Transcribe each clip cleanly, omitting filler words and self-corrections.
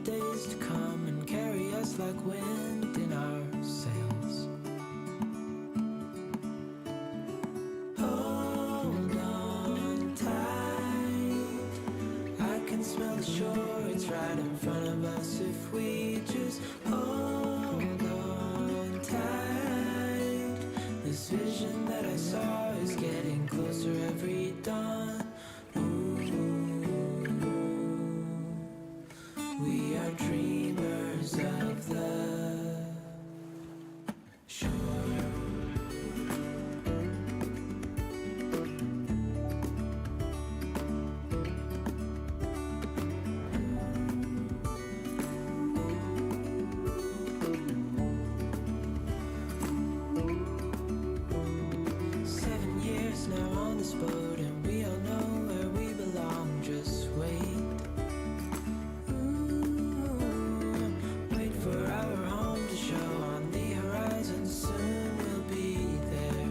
days to come and carry us like wind in our sails. Hold on tight, I can smell the shore, it's right in front of us if we just hold on tight. This vision that I saw is getting closer every dawn. We are dreamers of the shore. 7 years now on this boat, and we all know where we belong. Just wait. Wait for our home to show on the horizon. Soon we'll be there.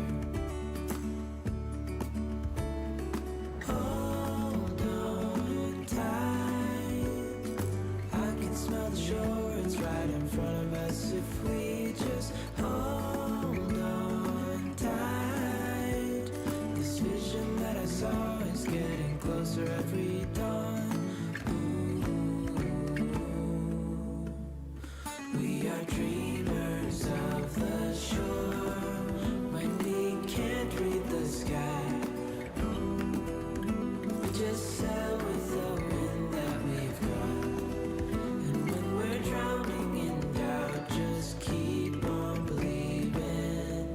Hold on tight, I can smell the shore, it's right in front of us if we just hold on tight. This vision that I saw is getting closer every dawn. We are dreamers of the shore when we can't read the sky. We just sail with the wind that we've got. And when we're drowning in doubt, just keep on believing.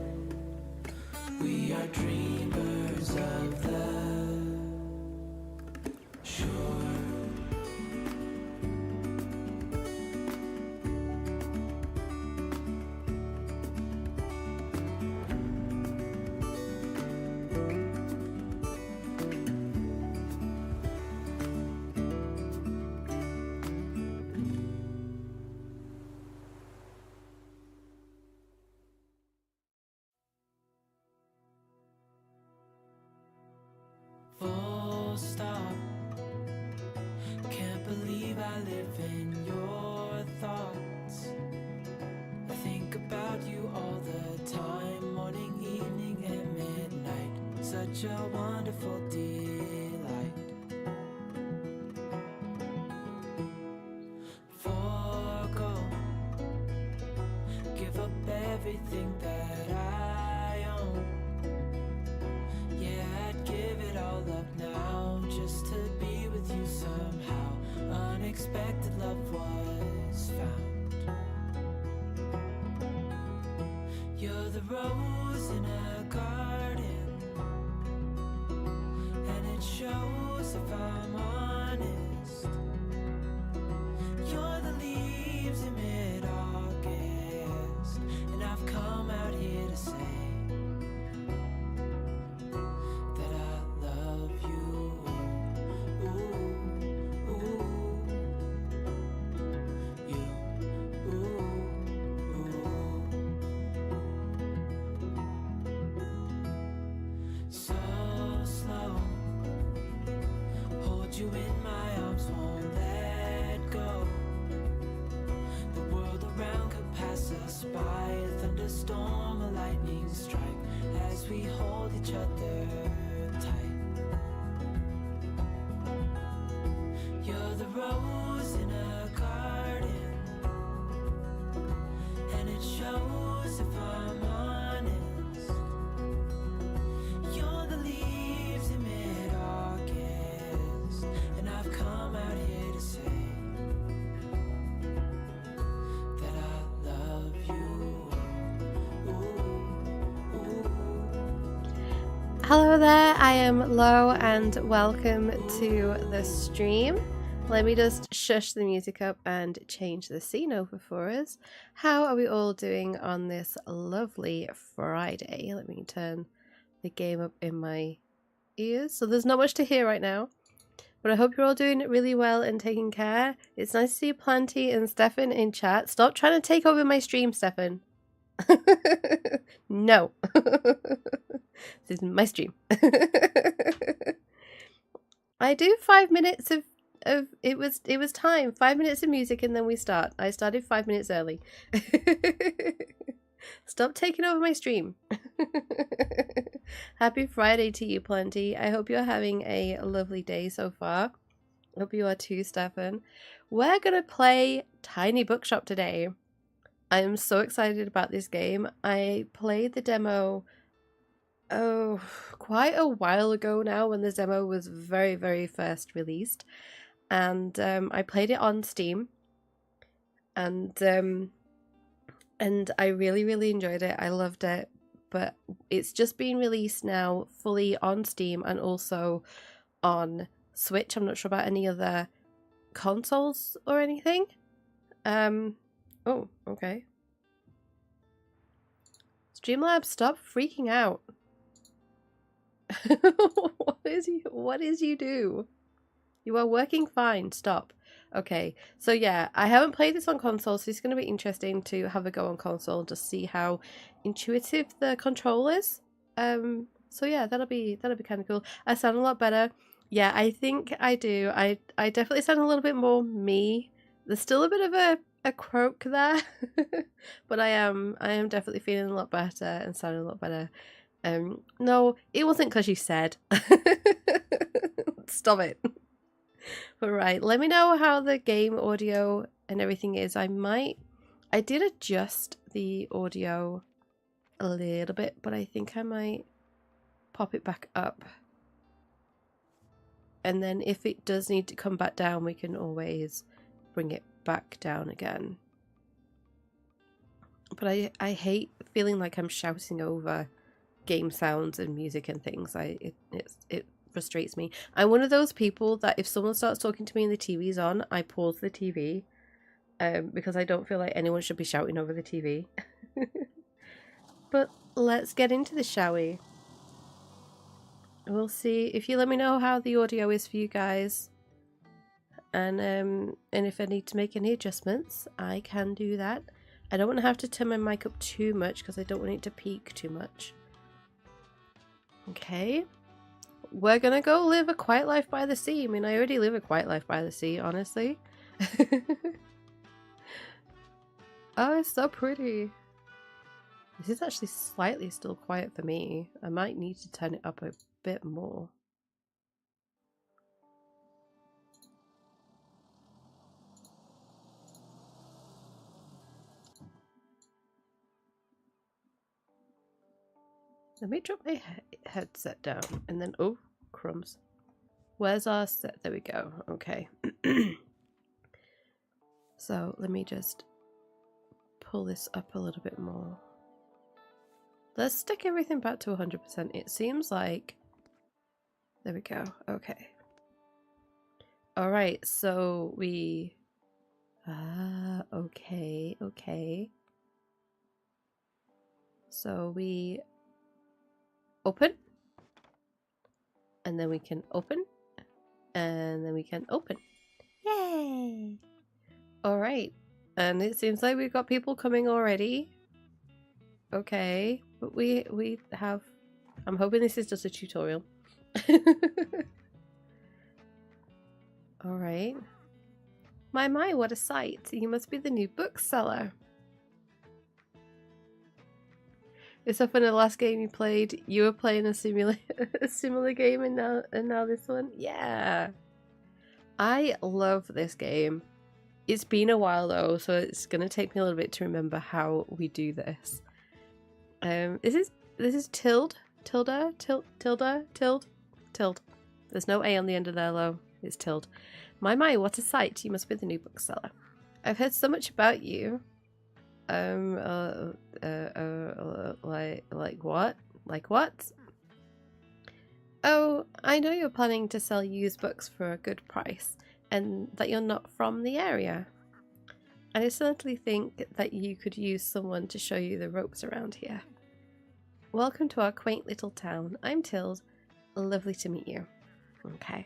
We are dreamers of the shore. Full stop. Can't believe I live in your thoughts. I think about you all the time, morning, evening, and midnight. Such a wonderful delight. Forgo, give up everything that I own. Yeah, I'd give it all up now just to be with you somehow. Unexpected love was found. You're the rose in a garden, and it shows if I'm honest. You're the leaves in mid-August, and I've come out here to say that I love you. Ooh, ooh, you, ooh, so slow. Hold you in my arms, won't let go. The world around could pass us by, a thunderstorm, a lightning strike, as we hold each other tight. You're the rose in a garden, and it shows if I'm honest. You're the leaves in mid-August, and I've come out here to say that I love you. Ooh, ooh. Hello there, I am Lo and welcome to the stream. Let me just shush the music up and change the scene over for us. How are we all doing on this lovely Friday? Let me turn the game up in my ears. So there's not much to hear right now, but I hope you're all doing really well and taking care. It's nice to see Planty and Stefan in chat. Stop trying to take over my stream, Stefan. No. This is my stream. I do 5 minutes of of it was time. 5 minutes of music and then we start. I started 5 minutes early. Stop taking over my stream. Happy Friday to you, Plenty. I hope you're having a lovely day so far. Hope you are too, Stefan. We're gonna play Tiny Bookshop today. I am so excited about this game. I played the demo quite a while ago now, when the demo was very, very first released, and I played it on Steam, and I really, really enjoyed it. I loved it, but it's just been released now fully on Steam and also on Switch. I'm not sure about any other consoles or anything. Oh, okay. Streamlabs, stop freaking out. What is you do? You are working fine. Stop. Okay, so yeah, I haven't played this on console, so it's going to be interesting to have a go on console and just see how intuitive the control is. So yeah, that'll be kind of cool. I sound a lot better. Yeah, I think I do. I definitely sound a little bit more me. There's still a bit of a croak there, but I am definitely feeling a lot better and sounding a lot better. No, it wasn't because you said. Stop it. But right, let me know how the game audio and everything is. I did adjust the audio a little bit, but I think I might pop it back up. And then if it does need to come back down, we can always bring it back down again. But I hate feeling like I'm shouting over game sounds and music and things. It frustrates me. I'm one of those people that if someone starts talking to me and the TV's on, I pause the TV, because I don't feel like anyone should be shouting over the TV. But let's get into this, shall we? We'll see if you let me know how the audio is for you guys, and if I need to make any adjustments, I can do that. I don't want to have to turn my mic up too much because I don't want it to peak too much. Okay, we're gonna go live a quiet life by the sea. I mean, I already live a quiet life by the sea, honestly. Oh, it's so pretty. This is actually slightly still quiet for me. I might need to turn it up a bit more. Let me drop my headset down and then, oh, crumbs. Where's our set? There we go. Okay. So let me just pull this up a little bit more. Let's stick everything back to 100%. It seems like... There we go. Okay. Alright, so we... okay, okay. So we open. And then we can open. And then we can open. Yay! Alright. And it seems like we've got people coming already. Okay. But we have... I'm hoping this is just a tutorial. Alright. My, what a sight. You must be the new bookseller. It's up in the last game you played. You were playing a similar game and now this one. Yeah. I love this game. It's been a while though, so it's gonna take me a little bit to remember how we do this. This is tilde. There's no A on the end of there, though. It's tilde. My, what a sight. You must be the new bookseller. I've heard so much about you. Like what? Like what? Oh, I know you're planning to sell used books for a good price, and that you're not from the area. I certainly think that you could use someone to show you the ropes around here. Welcome to our quaint little town. I'm Tilde. Lovely to meet you. Okay.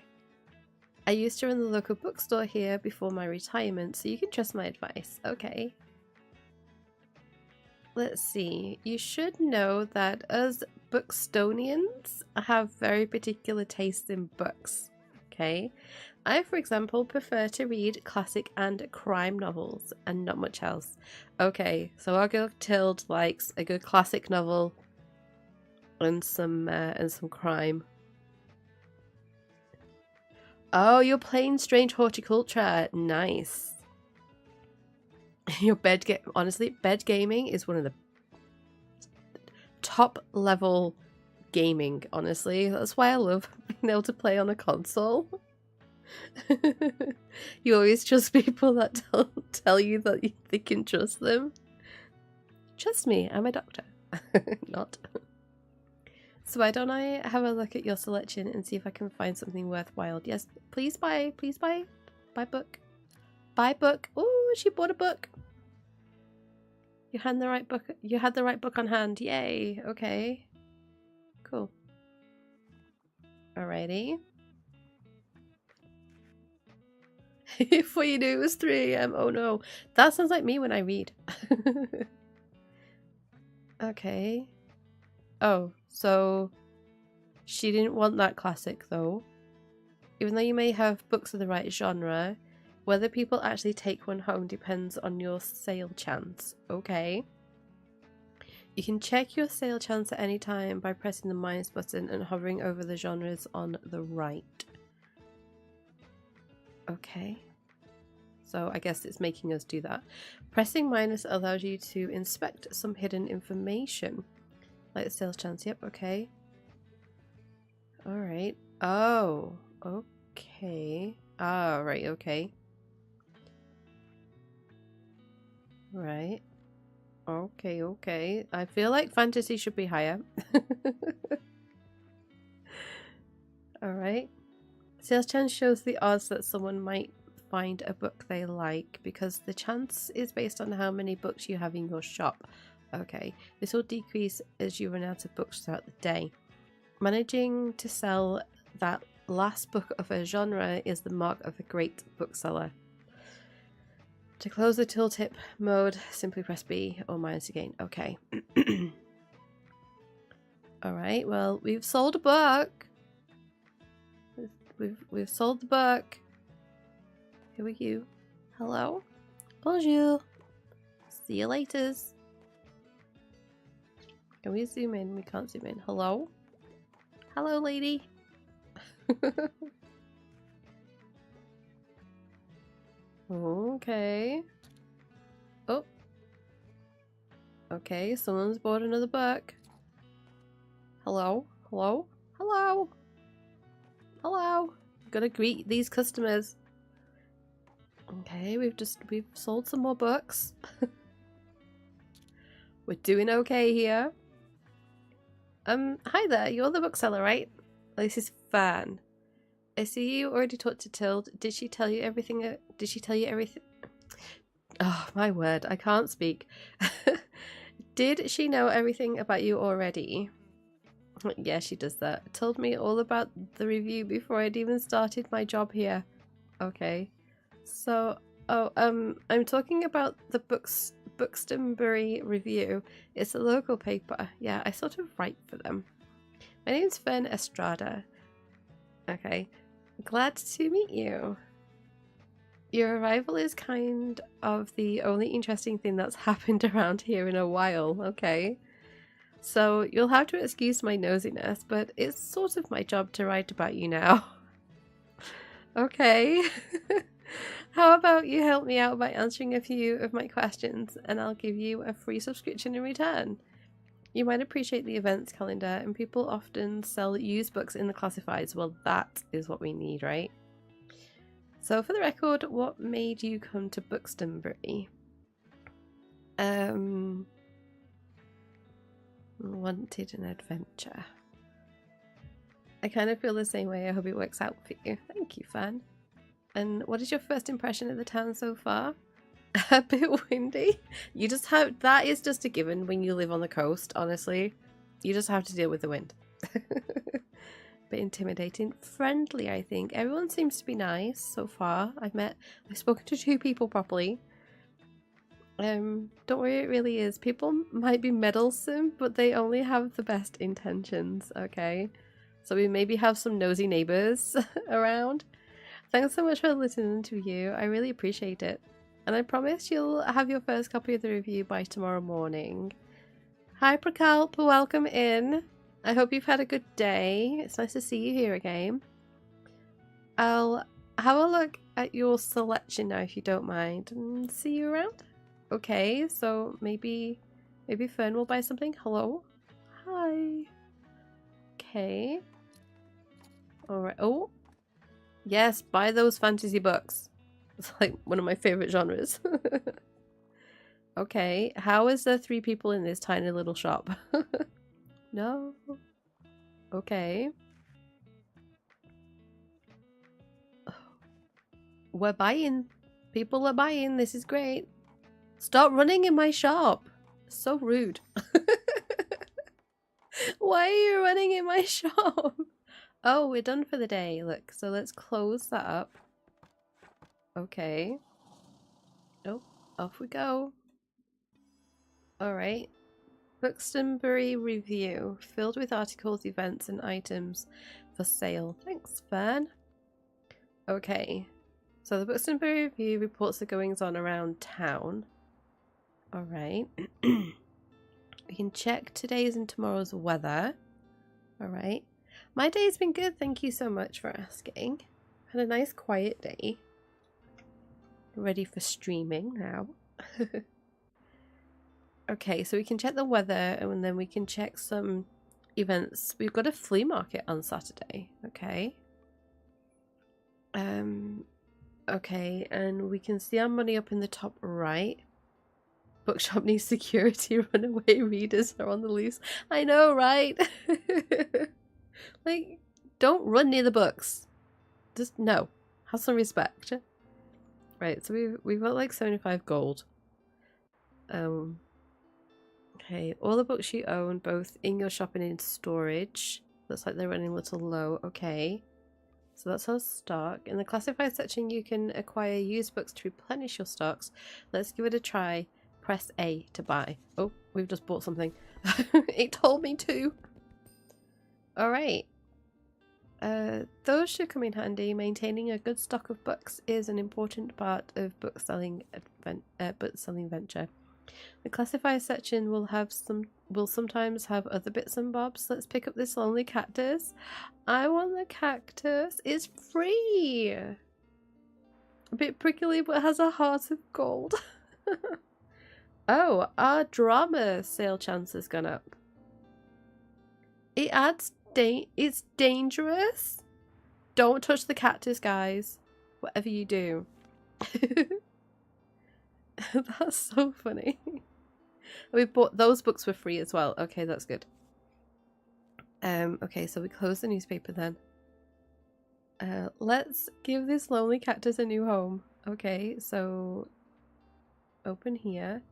I used to run the local bookstore here before my retirement, so you can trust my advice. Okay. Let's see. You should know that us Bookstonians have very particular tastes in books. Okay. I, for example, prefer to read classic and crime novels and not much else. Okay, so our girl Tilde likes a good classic novel and some crime. Oh, you're playing Strange Horticulture. Nice. Your honestly, bed gaming is one of the top level gaming, honestly. That's why I love being able to play on a console. You always trust people that tell you that they can trust them. Trust me, I'm a doctor. Not. So why don't I have a look at your selection and see if I can find something worthwhile? Yes, please buy book. Buy book. Oh, she bought a book. You had the right book. You had the right book on hand. Yay. Okay. Cool. Alrighty. Before you knew it was 3 AM. Oh no. That sounds like me when I read. Okay. Oh, so she didn't want that classic though. Even though you may have books of the right genre, whether people actually take one home depends on your sale chance. Okay. You can check your sale chance at any time by pressing the minus button and hovering over the genres on the right. Okay. So I guess it's making us do that. Pressing minus allows you to inspect some hidden information. Like the sales chance. Yep, okay. Alright. Oh, okay. Ah, right, okay. Right. Okay, okay. I feel like fantasy should be higher. Alright. Sales chance shows the odds that someone might find a book they like because the chance is based on how many books you have in your shop. Okay. This will decrease as you run out of books throughout the day. Managing to sell that last book of a genre is the mark of a great bookseller. To close the tooltip mode, simply press B or minus again. Okay. Alright, well, we've sold a book. We've sold the book. Who are you? Hello? Bonjour. See you later. Can we zoom in? We can't zoom in. Hello? Hello, lady. Okay. Oh. Okay, someone's bought another book. Hello? Hello? Hello? Hello? Gotta greet these customers. Okay, we've sold some more books. We're doing okay here. Hi there, you're the bookseller, right? This is Fan. I see you already talked to Tilde. Did she tell you everything? Did she tell you everything? Oh, my word, I can't speak. Did she know everything about you already? Yeah, she does that. Told me all about the review before I'd even started my job here. Okay. So, I'm talking about the Buxtonbury Review. It's a local paper. Yeah, I sort of write for them. My name's Fern Estrada. Okay. Glad to meet you. Your arrival is kind of the only interesting thing that's happened around here in a while, okay? So you'll have to excuse my nosiness, but it's sort of my job to write about you now. Okay. How about you help me out by answering a few of my questions and I'll give you a free subscription in return. You might appreciate the events calendar and people often sell used books in the classifieds. Well, that is what we need, right? So for the record, what made you come to Buxtonbury? Wanted an adventure. I kind of feel the same way. I hope it works out for you. Thank you, Fan. And what is your first impression of the town so far? A bit windy. You just have, that is just a given when you live on the coast, honestly. You just have to deal with the wind. Bit intimidating. Friendly, I think. Everyone seems to be nice so far. I've spoken to 2 people properly. Don't worry, it really is. People might be meddlesome, but they only have the best intentions, okay? So we maybe have some nosy neighbors around. Thanks so much for listening to you. I really appreciate it. And I promise you'll have your first copy of the review by tomorrow morning. Hi Prakalp, welcome in. I hope you've had a good day. It's nice to see you here again. I'll have a look at your selection now if you don't mind and see you around. Okay, so maybe Fern will buy something. Hello? Hi. Okay. Alright. Oh. Yes, buy those fantasy books. It's like one of my favorite genres. Okay, how is there 3 people in this tiny little shop? No. Okay. We're buying. People are buying. This is great. Stop running in my shop. So rude. Why are you running in my shop? Oh, we're done for the day. Look, so let's close that up. Okay. Oh, off we go. Alright. Buxtonbury review. Filled with articles, events, and items for sale. Thanks, Fern. Okay. So the Buxtonbury review reports the goings on around town. Alright. We can check today's and tomorrow's weather. Alright. My day's been good, thank you so much for asking. Had a nice quiet day. Ready for streaming now. Okay, so we can check the weather and then we can check some events. We've got a flea market on Saturday. Okay. Okay, and we can see our money up in the top right. Bookshop needs security. Runaway readers are on the loose. I know, right? Like, don't run near the books. Just no. Have some respect. Right, so we've got like 75 gold. Okay, all the books you own, both in your shop and in storage. Looks like they're running a little low. Okay. So that's our stock. In the classified section, you can acquire used books to replenish your stocks. Let's give it a try. Press A to buy. Oh, we've just bought something. It told me to. Alright. Those should come in handy. Maintaining a good stock of books is an important part of book selling venture. The classified section will sometimes have other bits and bobs. Let's pick up this lonely cactus. I want the cactus. It's free. A bit prickly, but has a heart of gold. Oh, our drama sale chance has gone up. It adds it's dangerous. Don't touch the cactus, guys. Whatever you do. That's so funny. We bought those books for free as well. Okay, that's good. Okay, so we close the newspaper then. Let's give this lonely cactus a new home. Okay, so open here.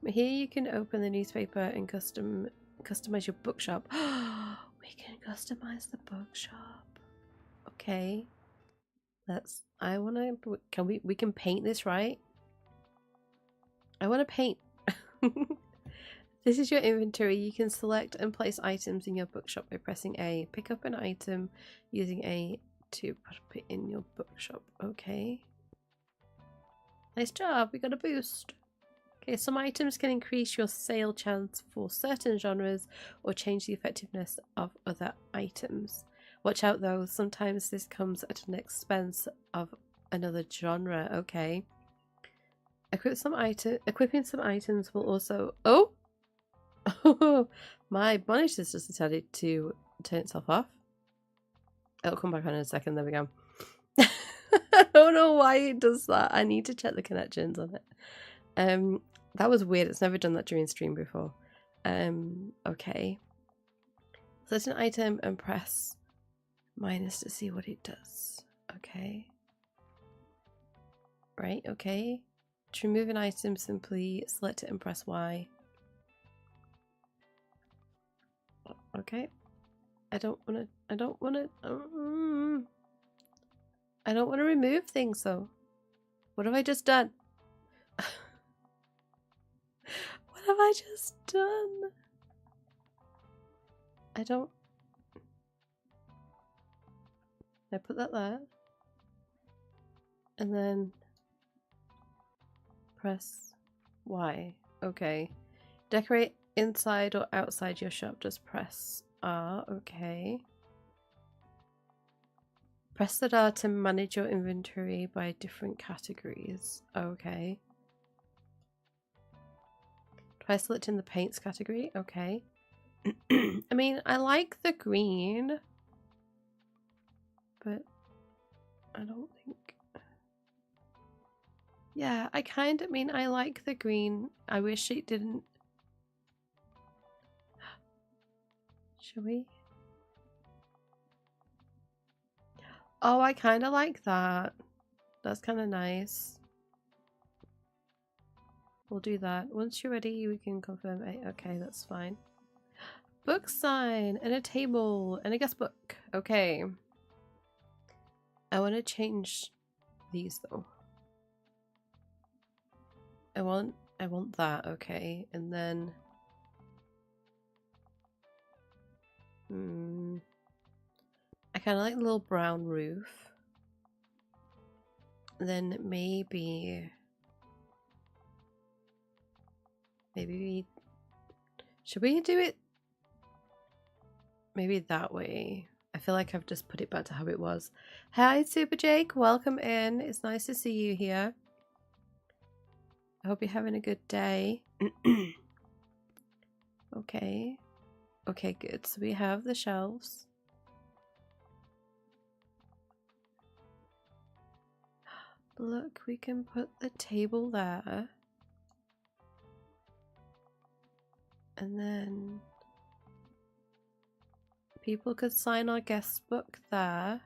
Here you can open the newspaper and customize your bookshop. We can customize the bookshop. Okay. We can paint this, right? I want to paint. This is your inventory. You can select and place items in your bookshop by pressing A. Pick up an item using A to put it in your bookshop. Okay. Nice job. We got a boost. Okay, some items can increase your sale chance for certain genres or change the effectiveness of other items. Watch out though, sometimes this comes at an expense of another genre. Okay. Equipping some items will also... Oh! My monitor just decided to turn itself off. It'll come back on in a second. There we go. I don't know why it does that. I need to check the connections on it. That was weird. It's never done that during stream before. Okay. Select an item and press minus to see what it does. Okay. Right, okay. To remove an item, simply select it and press Y. Okay. I don't want to remove things though. What have I just done? What have I just done? I put that there. And then press Y. Okay. Decorate inside or outside your shop. Just press R. Okay. Press the R to manage your inventory by different categories. Okay. Try selecting the paints category. Okay. I mean, I like the green, but I don't think... Yeah, I like the green. I wish it didn't... Should we? Oh, I kind of like that. That's kind of nice. We'll do that. Once you're ready, we can confirm it. Okay, that's fine. Book sign and a table and a guest book. Okay. I want to change these though. I want that. Okay, and then I kind of like the little brown roof. Then maybe should we do it maybe that way? I feel like I've just put it back to how it was. Hi Super Jake, welcome in. It's nice to see you here. I hope you're having a good day. Okay. Okay, good. So we have the shelves. Look, we can put the table there. And then people could sign our guest book there.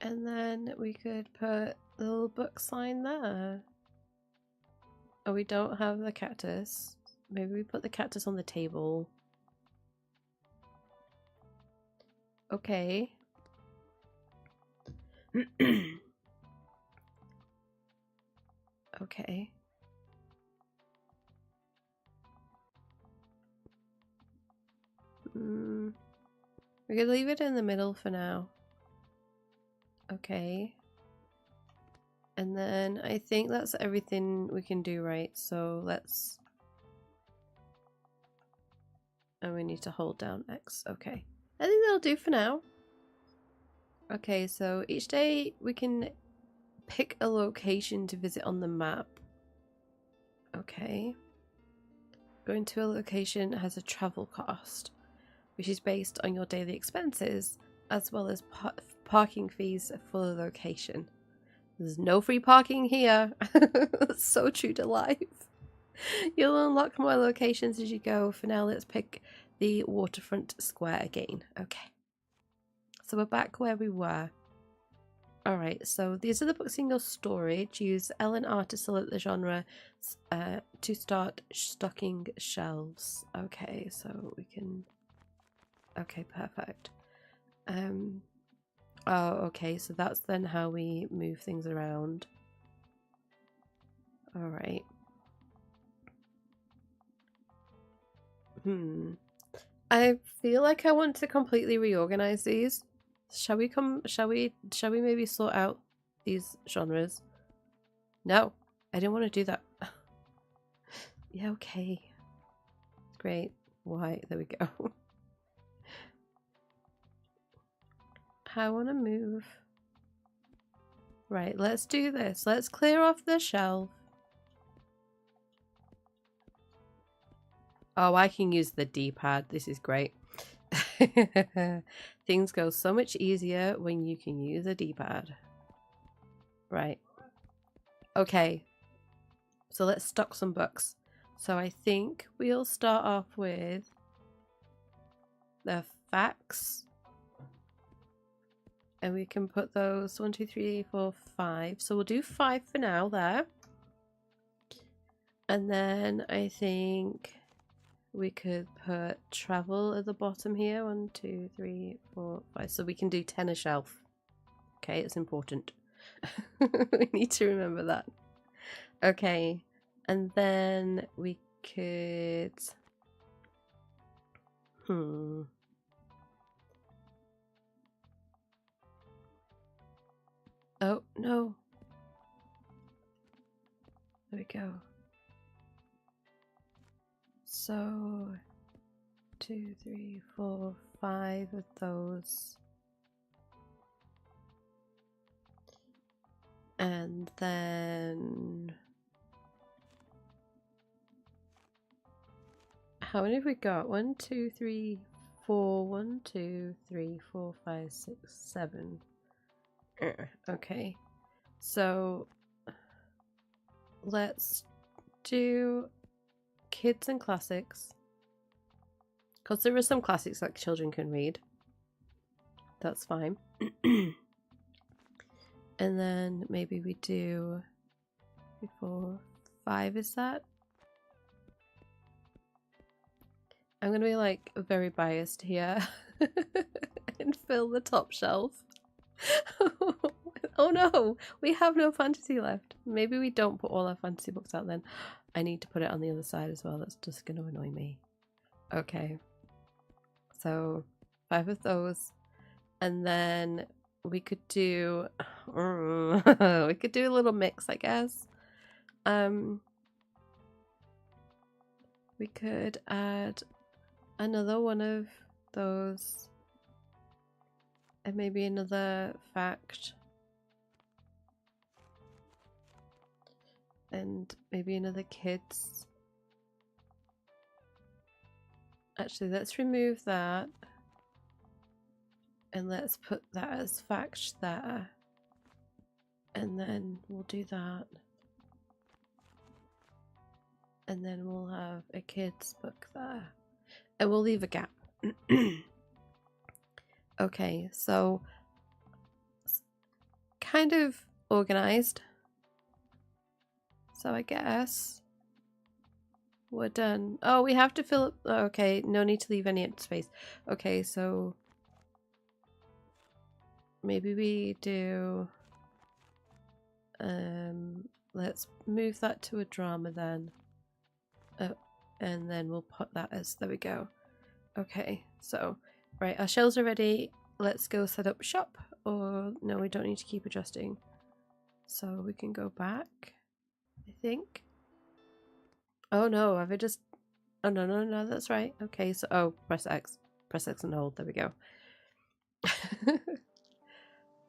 And then we could put the little book sign there. Oh, we don't have the cactus. Maybe we put the cactus on the table. Okay. Okay. We're gonna leave it in the middle for now. Okay. And then I think that's everything we can do, right? So let's... And we need to hold down X. Okay. I think that'll do for now. Okay, so each day we can pick a location to visit on the map. Okay. Going to a location has a travel cost, which is based on your daily expenses, as well as parking fees for the location. There's no free parking here. That's so true to life. You'll unlock more locations as you go. For now, let's pick the waterfront square again. Okay. So we're back where we were. Alright, so these are the books in your storage. Use L and R to select the genre to start stocking shelves. Okay, so we can... Okay, perfect. Oh, okay, so that's then how we move things around. Alright. I feel like I want to completely reorganize these. Shall we maybe sort out these genres? No, I didn't want to do that. Yeah, okay. Great. Why? There we go. I want to move. Right, let's do this. Let's clear off the shelf. Oh, I can use the D-pad. This is great. Things go so much easier when you can use a D-pad. Right. Okay. So let's stock some books. So I think we'll start off with the facts. And we can put those 1, 2, 3, 4, 5. So we'll do 5 for now there. And then I think we could put travel at the bottom here. 1, 2, 3, 4, 5. So we can do 10 a shelf. Okay, it's important. We need to remember that. Okay, and then we could... Oh, no. There we go. So, 2, 3, 4, 5 of those. And then... how many have we got? 1, 2, 3, 4. 1, 2, 3, 4, 5, 6, 7. Okay. So, let's do kids and classics. Because there are some classics that children can read. That's fine. And then maybe we do 3, 4, 5, is that? I'm gonna be like very biased here and fill the top shelf. Oh no, we have no fantasy left. Maybe we don't put all our fantasy books out then. I need to put it on the other side as well. That's just gonna annoy me. Okay. So 5 of those. And then we could do we could do a little mix, I guess. We could add another one of those and maybe another fact and maybe another kids. Actually, let's remove that and let's put that as fact there, and then we'll do that, and then we'll have a kids book there, and we'll leave a gap. Okay, so kind of organized. So I guess we're done. Oh, we have to fill it. Okay, no need to leave any space. Okay, so maybe we do let's move that to a drama then. And then we'll put that as, there we go. Okay, so right, our shelves are ready. Let's go set up shop. Or no, we don't need to keep adjusting. So we can go back, I think. Oh no, have I just... oh no, that's right. Okay, so oh, press X and hold, there we go.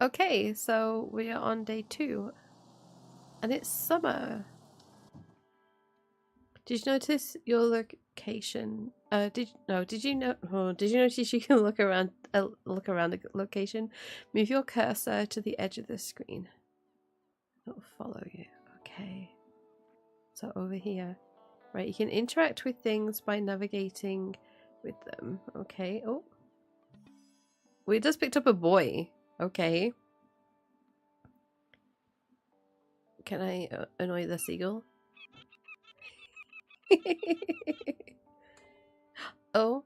Okay, so we are on day 2 and it's summer. Did you notice your location? Did you notice you can look around the location? Move your cursor to the edge of the screen. It'll follow you. Okay. So over here. Right, you can interact with things by navigating with them. Okay. Oh. We just picked up a boy. Okay. Can I annoy the seagull? Oh.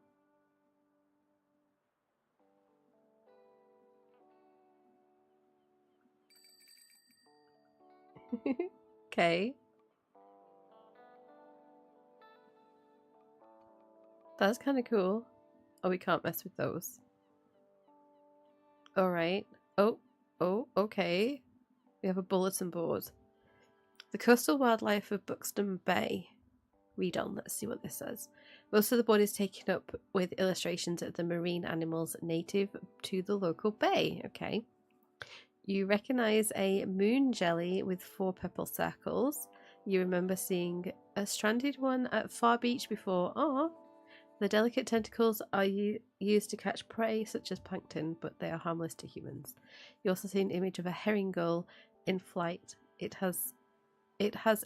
Okay. That's kind of cool. Oh, we can't mess with those. Alright. Oh, okay. We have a bulletin board. The coastal wildlife of Buxton Bay. Read on, let's see what this says. Most of the board is taken up with illustrations of the marine animals native to the local bay. Okay. You recognise a moon jelly with 4 purple circles. You remember seeing a stranded one at Far Beach before. Oh, the delicate tentacles are used to catch prey such as plankton, but they are harmless to humans. You also see an image of a herring gull in flight. It has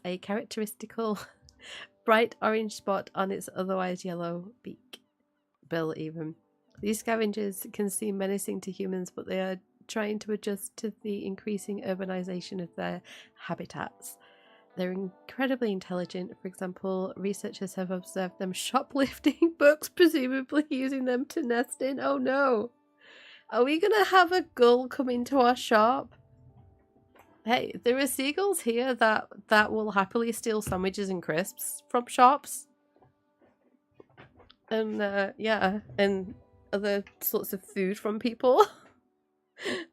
a characteristical bright orange spot on its otherwise yellow bill even. These scavengers can seem menacing to humans, but they are trying to adjust to the increasing urbanization of their habitats. They're incredibly intelligent. For example, researchers have observed them shoplifting books, presumably using them to nest in. Oh no! Are we gonna have a gull come into our shop? Hey, there are seagulls here that will happily steal sandwiches and crisps from shops. And yeah, and other sorts of food from people.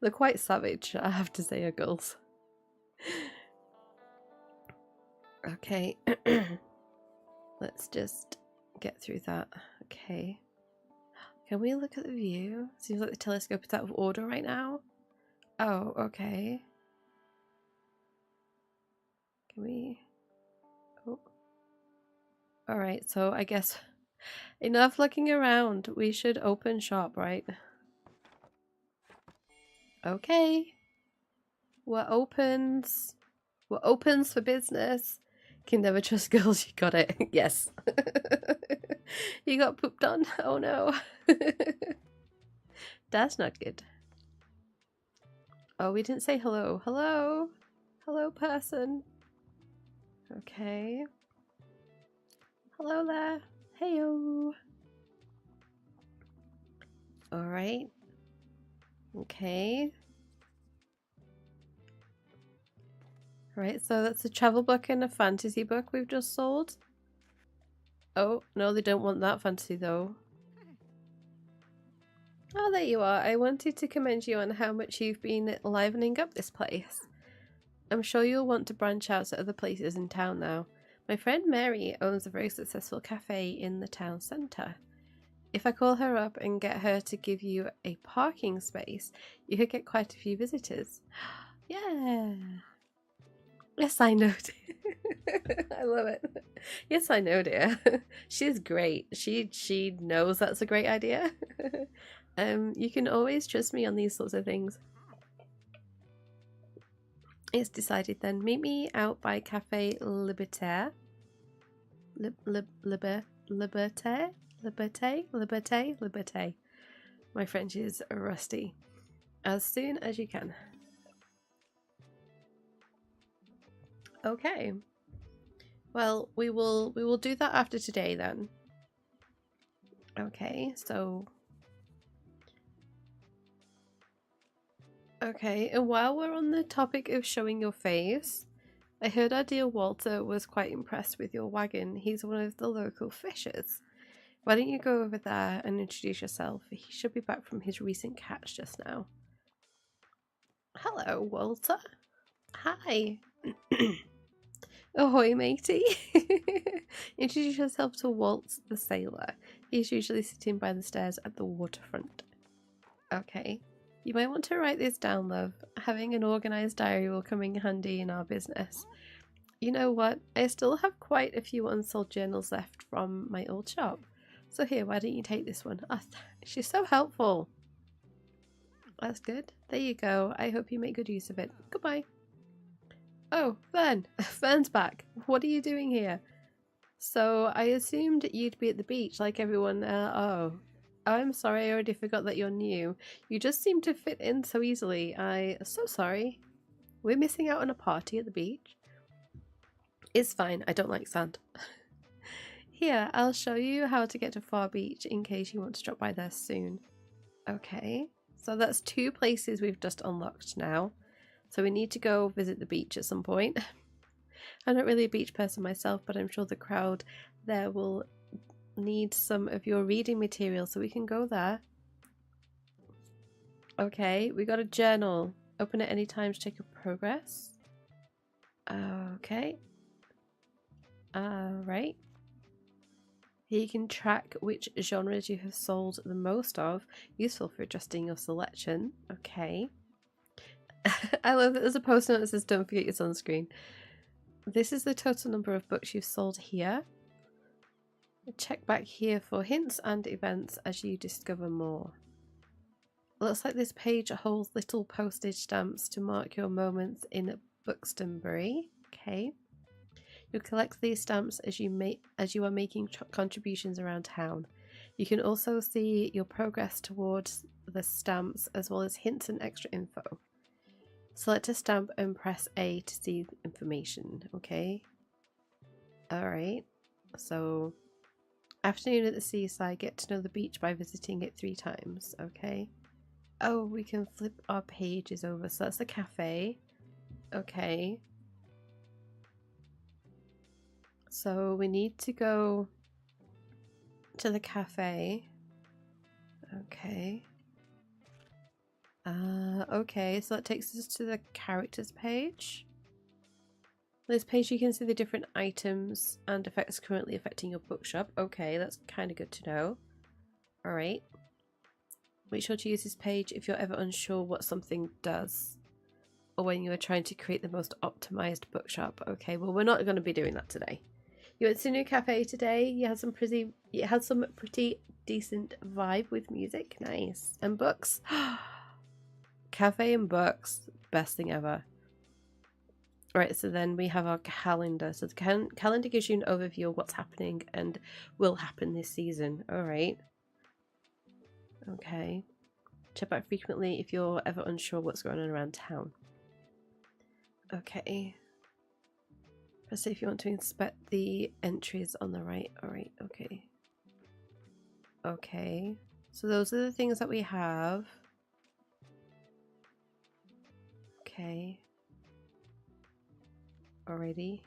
They're quite savage, I have to say, girls. Okay. Let's just get through that. Okay. Can we look at the view? Seems like the telescope is out of order right now. Oh, okay. Can we... Oh. Alright, so I guess enough looking around. We should open shop, right? Okay. We're opens. We're opens for business. Can never trust girls. You got it. Yes. You got pooped on. Oh no. That's not good. Oh, we didn't say hello. Hello. Hello, person. Okay. Hello there. Heyo. Alright. Okay. Right, so that's a travel book and a fantasy book we've just sold. Oh, no, they don't want that fantasy though. Oh, there you are. I wanted to commend you on how much you've been livening up this place. I'm sure you'll want to branch out to other places in town now. My friend Mary owns a very successful cafe in the town centre. If I call her up and get her to give you a parking space, you could get quite a few visitors. Yeah. Yes, I know. I love it. Yes, I know, dear. She's great. She knows that's a great idea. You can always trust me on these sorts of things. It's decided then. Meet me out by Cafe Libertaire. Liberté. My French is rusty. As soon as you can. Okay. Well, we will do that after today then. Okay, so okay, and while we're on the topic of showing your face, I heard our dear Walter was quite impressed with your wagon. He's one of the local fishers. Why don't you go over there and introduce yourself? He should be back from his recent catch just now. Hello, Walter. Hi. Ahoy, matey. Introduce yourself to Walt the sailor. He's usually sitting by the stairs at the waterfront. Okay. You might want to write this down, love. Having an organised diary will come in handy in our business. You know what? I still have quite a few unsold journals left from my old shop. So here, why don't you take this one? Oh, she's so helpful. That's good. There you go. I hope you make good use of it. Goodbye. Oh, Fern. Fern's back. What are you doing here? So I assumed you'd be at the beach like everyone. Oh, I'm sorry. I already forgot that you're new. You just seem to fit in so easily. So sorry. We're missing out on a party at the beach. It's fine. I don't like sand. Here, I'll show you how to get to Far Beach in case you want to drop by there soon. Okay, so that's 2 places we've just unlocked now. So we need to go visit the beach at some point. I'm not really a beach person myself, but I'm sure the crowd there will need some of your reading material, so we can go there. Okay, we got a journal. Open at any time to check your progress. Okay. Right. Here you can track which genres you have sold the most of. Useful for adjusting your selection. Okay. I love that there's a post-it that says don't forget your sunscreen. This is the total number of books you've sold here. Check back here for hints and events as you discover more. Looks like this page holds little postage stamps to mark your moments in Buxtonbury. Okay. You'll collect these stamps as you are making contributions around town. You can also see your progress towards the stamps as well as hints and extra info. Select a stamp and press A to see information. Okay. Alright. So, afternoon at the seaside, get to know the beach by visiting it 3 times. Okay. Oh, we can flip our pages over. So that's the cafe. Okay. So we need to go to the cafe. Okay. Okay, so that takes us to the characters page. This page you can see the different items and effects currently affecting your bookshop. Okay, that's kind of good to know. Alright. Make sure to use this page if you're ever unsure what something does, or when you are trying to create the most optimized bookshop. Okay, well we're not going to be doing that today. You went to a new cafe today. You had some pretty decent vibe with music. Nice. And books. Cafe and books, best thing ever. Alright, so then we have our calendar. So the calendar gives you an overview of what's happening and will happen this season. Alright. Okay. Check back frequently if you're ever unsure what's going on around town. Okay. Press A if you want to inspect the entries on the right. Alright, okay. Okay. So those are the things that we have. Okay. Alrighty.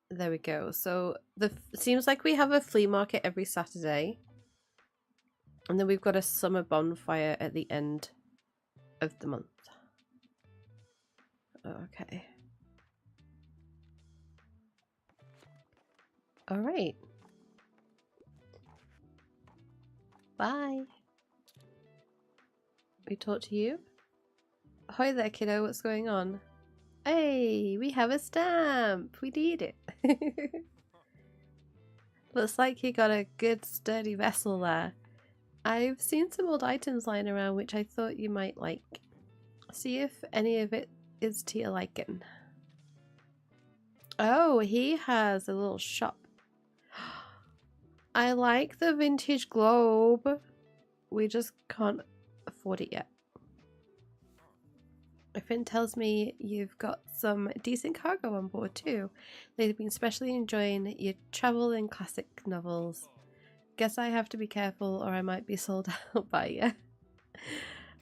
There we go. So seems like we have a flea market every Saturday. And then we've got a summer bonfire at the end of the month. Okay. Alright. Bye. We talk to you. Hi there, kiddo. What's going on? Hey, we have a stamp. We need it. Looks like you got a good sturdy vessel there. I've seen some old items lying around which I thought you might like. See if any of it is to your liking. Oh, he has a little shop. I like the vintage globe. We just can't afford it yet. My friend tells me you've got some decent cargo on board too. They've been especially enjoying your travel and classic novels. Guess I have to be careful or I might be sold out by you.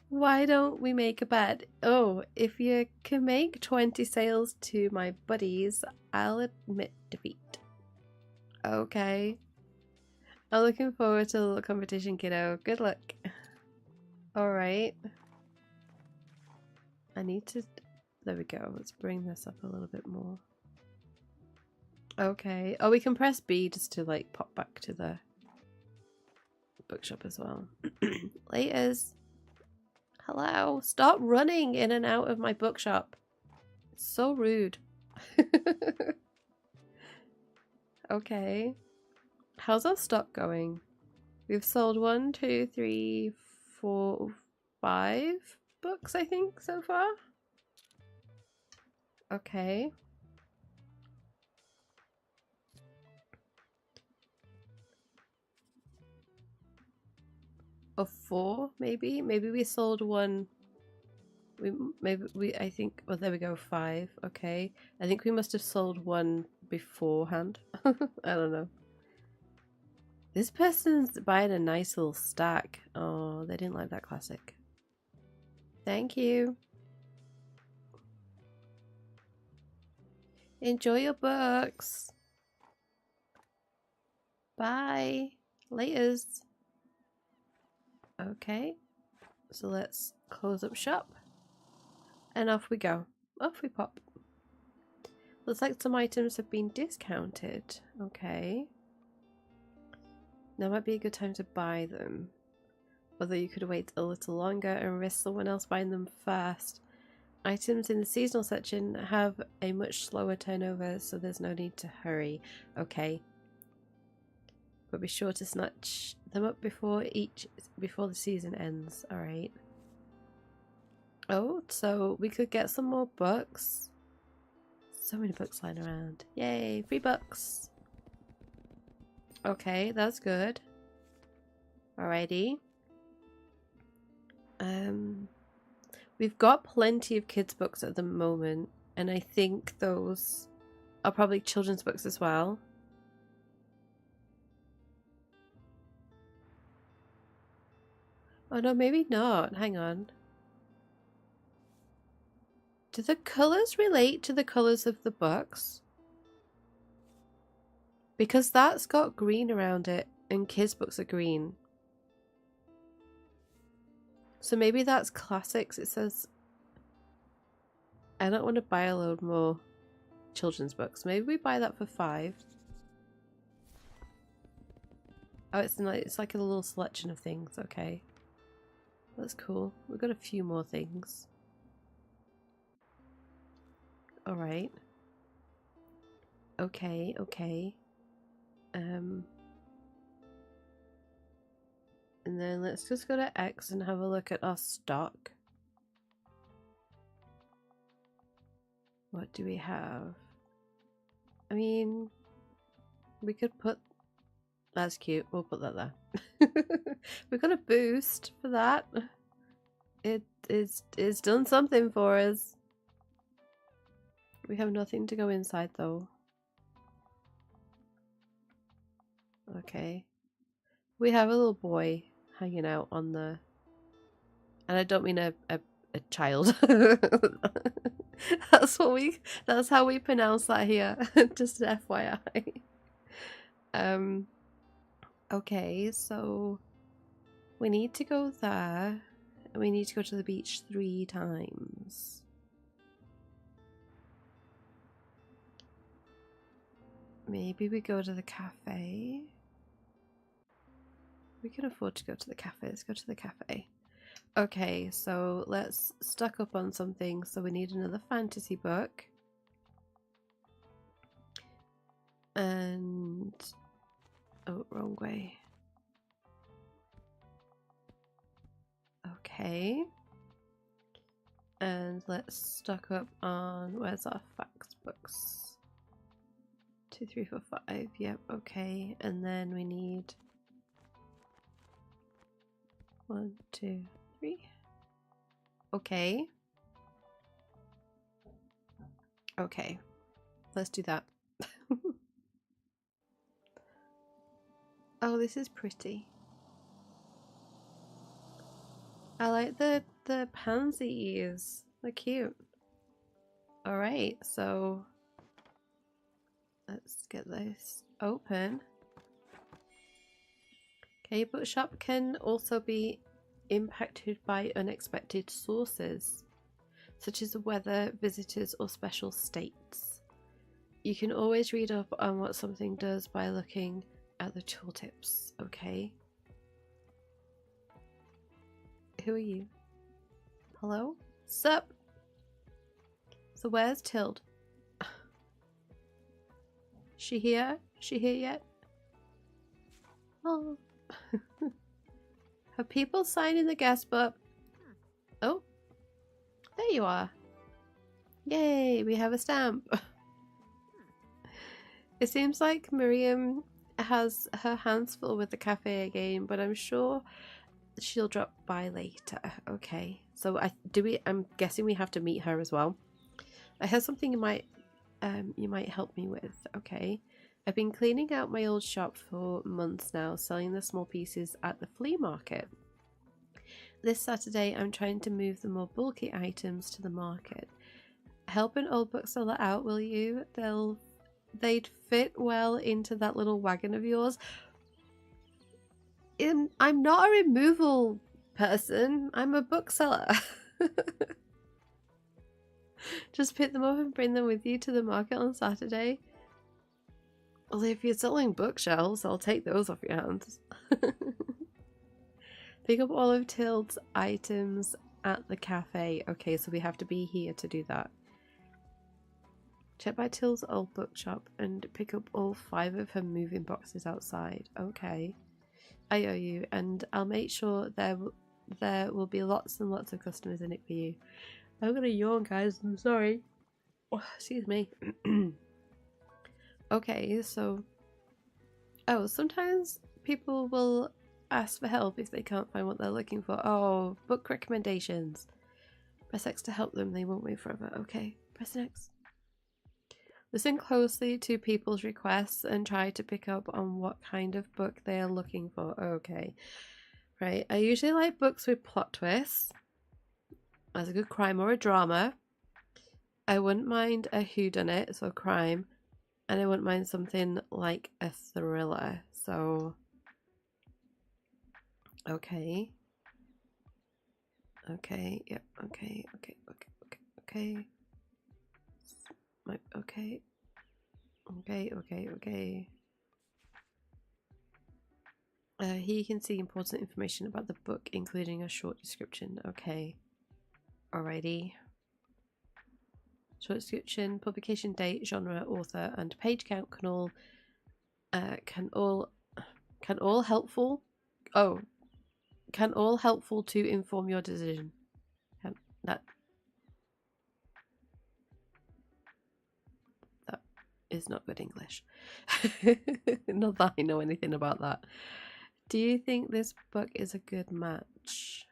Why don't we make a bet? Oh, if you can make 20 sales to my buddies, I'll admit defeat. Okay. I'm looking forward to the little competition, kiddo. Good luck. Alright. I need to... There we go. Let's bring this up a little bit more. Okay. Oh, we can press B just to like pop back to the bookshop as well. Laters. Hello. Stop running in and out of my bookshop. It's so rude. Okay. How's our stock going? We've sold 1, 2, 3, 4, 5 books, I think, so far. Okay. Or 4, maybe? Maybe we sold 1. I think, oh, there we go, 5. Okay. I think we must have sold 1 beforehand. I don't know. This person's buying a nice little stack. Oh, they didn't like that classic. Thank you. Enjoy your books. Bye. Laters. Okay. So let's close up shop. And off we go. Off we pop. Looks like some items have been discounted. Okay. Now might be a good time to buy them. Although you could wait a little longer and risk someone else buying them first. Items in the seasonal section have a much slower turnover, so there's no need to hurry. Okay. But be sure to snatch them up before the season ends. Alright. Oh, so we could get some more books. So many books lying around. Yay, free books. Okay, that's good. Alrighty. We've got plenty of kids' books at the moment, and I think those are probably children's books as well. Oh no, maybe not. Hang on. Do the colours relate to the colours of the books? Because that's got green around it, and kids' books are green. So maybe that's classics. It says I don't want to buy a load more children's books. Maybe we buy that for 5. Oh, it's like a little selection of things. Okay, that's cool. We've got a few more things. All right. Okay. Okay. And then let's just go to X and have a look at our stock. What do we have? I mean, we could put... That's cute. We'll put that there. We've got a boost for that. It's done something for us. We have nothing to go inside though. Okay. We have a little boy hanging out on the... And I don't mean a child. That's how we pronounce that here. Just an FYI. Okay, so we need to go there. And we need to go to the beach 3 times. Maybe we go to the cafe. We can afford to go to the cafe. Let's go to the cafe. Okay, so let's stock up on something. So we need another fantasy book. And... oh, wrong way. Okay. And let's stock up on... where's our facts books? 2, 3, 4, 5. Yep, okay. And then we need... 1, 2, 3. Okay. Okay. Let's do that. Oh, this is pretty. I like the pansies. They're cute. Alright, so let's get this open. Okay, Bookshop can also be impacted by unexpected sources, such as the weather, visitors, or special states. You can always read up on what something does by looking at the tooltips, okay? Who are you? Hello? Sup? So where's Tilde? She here? She here yet? Oh. Have people signed in the guest book? Oh. There you are. Yay, we have a stamp. It seems like Miriam has her hands full with the cafe again, but I'm sure she'll drop by later. Okay, so I'm guessing we have to meet her as well. I have something you might help me with. Okay, I've been cleaning out my old shop for months now, selling the small pieces at the flea market. This Saturday I'm trying to move the more bulky items to the market. Help an old bookseller out, will you? They'd fit well into that little wagon of yours. I'm not a removal person. I'm a bookseller. Just pick them up and bring them with you to the market on Saturday. Well, if you're selling bookshelves, I'll take those off your hands. Pick up all of Tilde's items at the cafe. Okay, so we have to be here to do that. Check by Tilde's old bookshop and pick up all 5 of her moving boxes outside. Okay. I owe you, and I'll make sure there will be lots and lots of customers in it for you. I'm gonna yawn, guys. I'm sorry. Oh, excuse me. Okay, so... oh, sometimes people will ask for help if they can't find what they're looking for. Oh, book recommendations. Press X to help them. They won't wait forever. Okay, press X. Listen closely to people's requests and try to pick up on what kind of book they are looking for. Okay. Right. I usually like books with plot twists. As a good crime or a drama. I wouldn't mind a whodunit, so crime. And I wouldn't mind something like a thriller. So... okay. Okay, yep, okay. Okay. Here you can see important information about the book, including a short description. Okay. Alrighty. Short description, publication date, genre, author, and page count can all helpful to inform your decision. That is not good English. Not that I know anything about that. Do you think this book is a good match?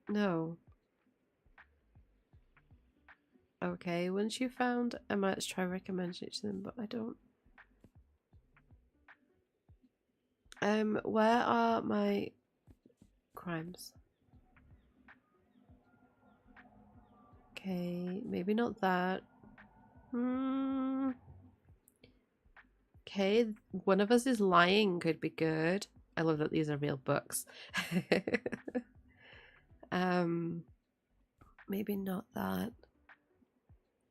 No. Okay, once you found a match, try recommending it to them, but I don't. Where are my crimes? Okay, maybe not that. Okay, one of us is lying could be good. I love that these are real books. Maybe not that.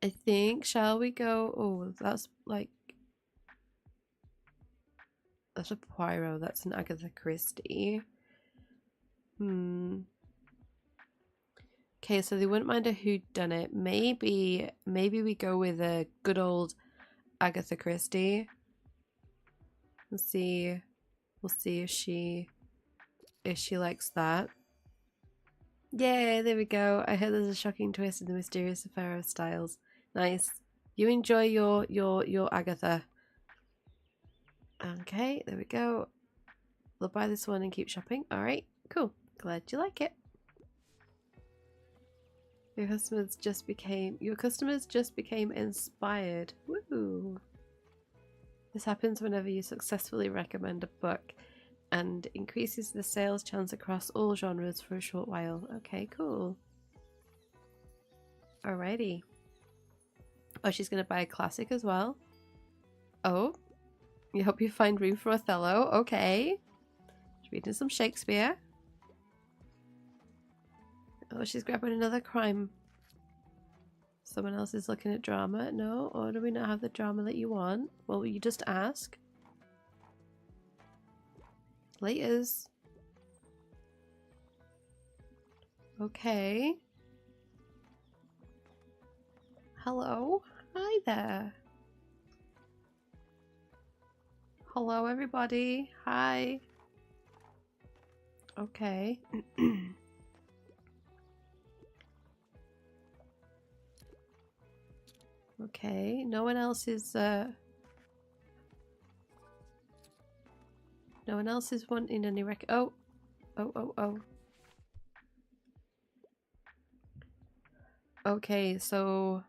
I think, shall we go? Oh, that's like, that's a Poirot. That's an Agatha Christie. Okay, so they wouldn't mind a whodunit. Maybe we go with a good old Agatha Christie. We'll see if she likes that. Yay, there we go. I heard there's a shocking twist in the mysterious affair of Styles. Nice. You enjoy your Agatha. Okay, there we go. We'll buy this one and keep shopping. Alright, cool. Glad you like it. Your customers just became inspired. Woo! This happens whenever you successfully recommend a book and increases the sales chance across all genres for a short while. Okay, cool. Alrighty. Oh, she's gonna buy a classic as well. Oh, you hope you find room for Othello. Okay. She's reading some Shakespeare. Oh, she's grabbing another crime. Someone else is looking at drama. No? Or do we not have the drama that you want? Well, you just ask. Laters. Okay. Hello? Hi there. Hello, everybody. Hi. Okay. Okay. No one else is wanting any oh. Okay, so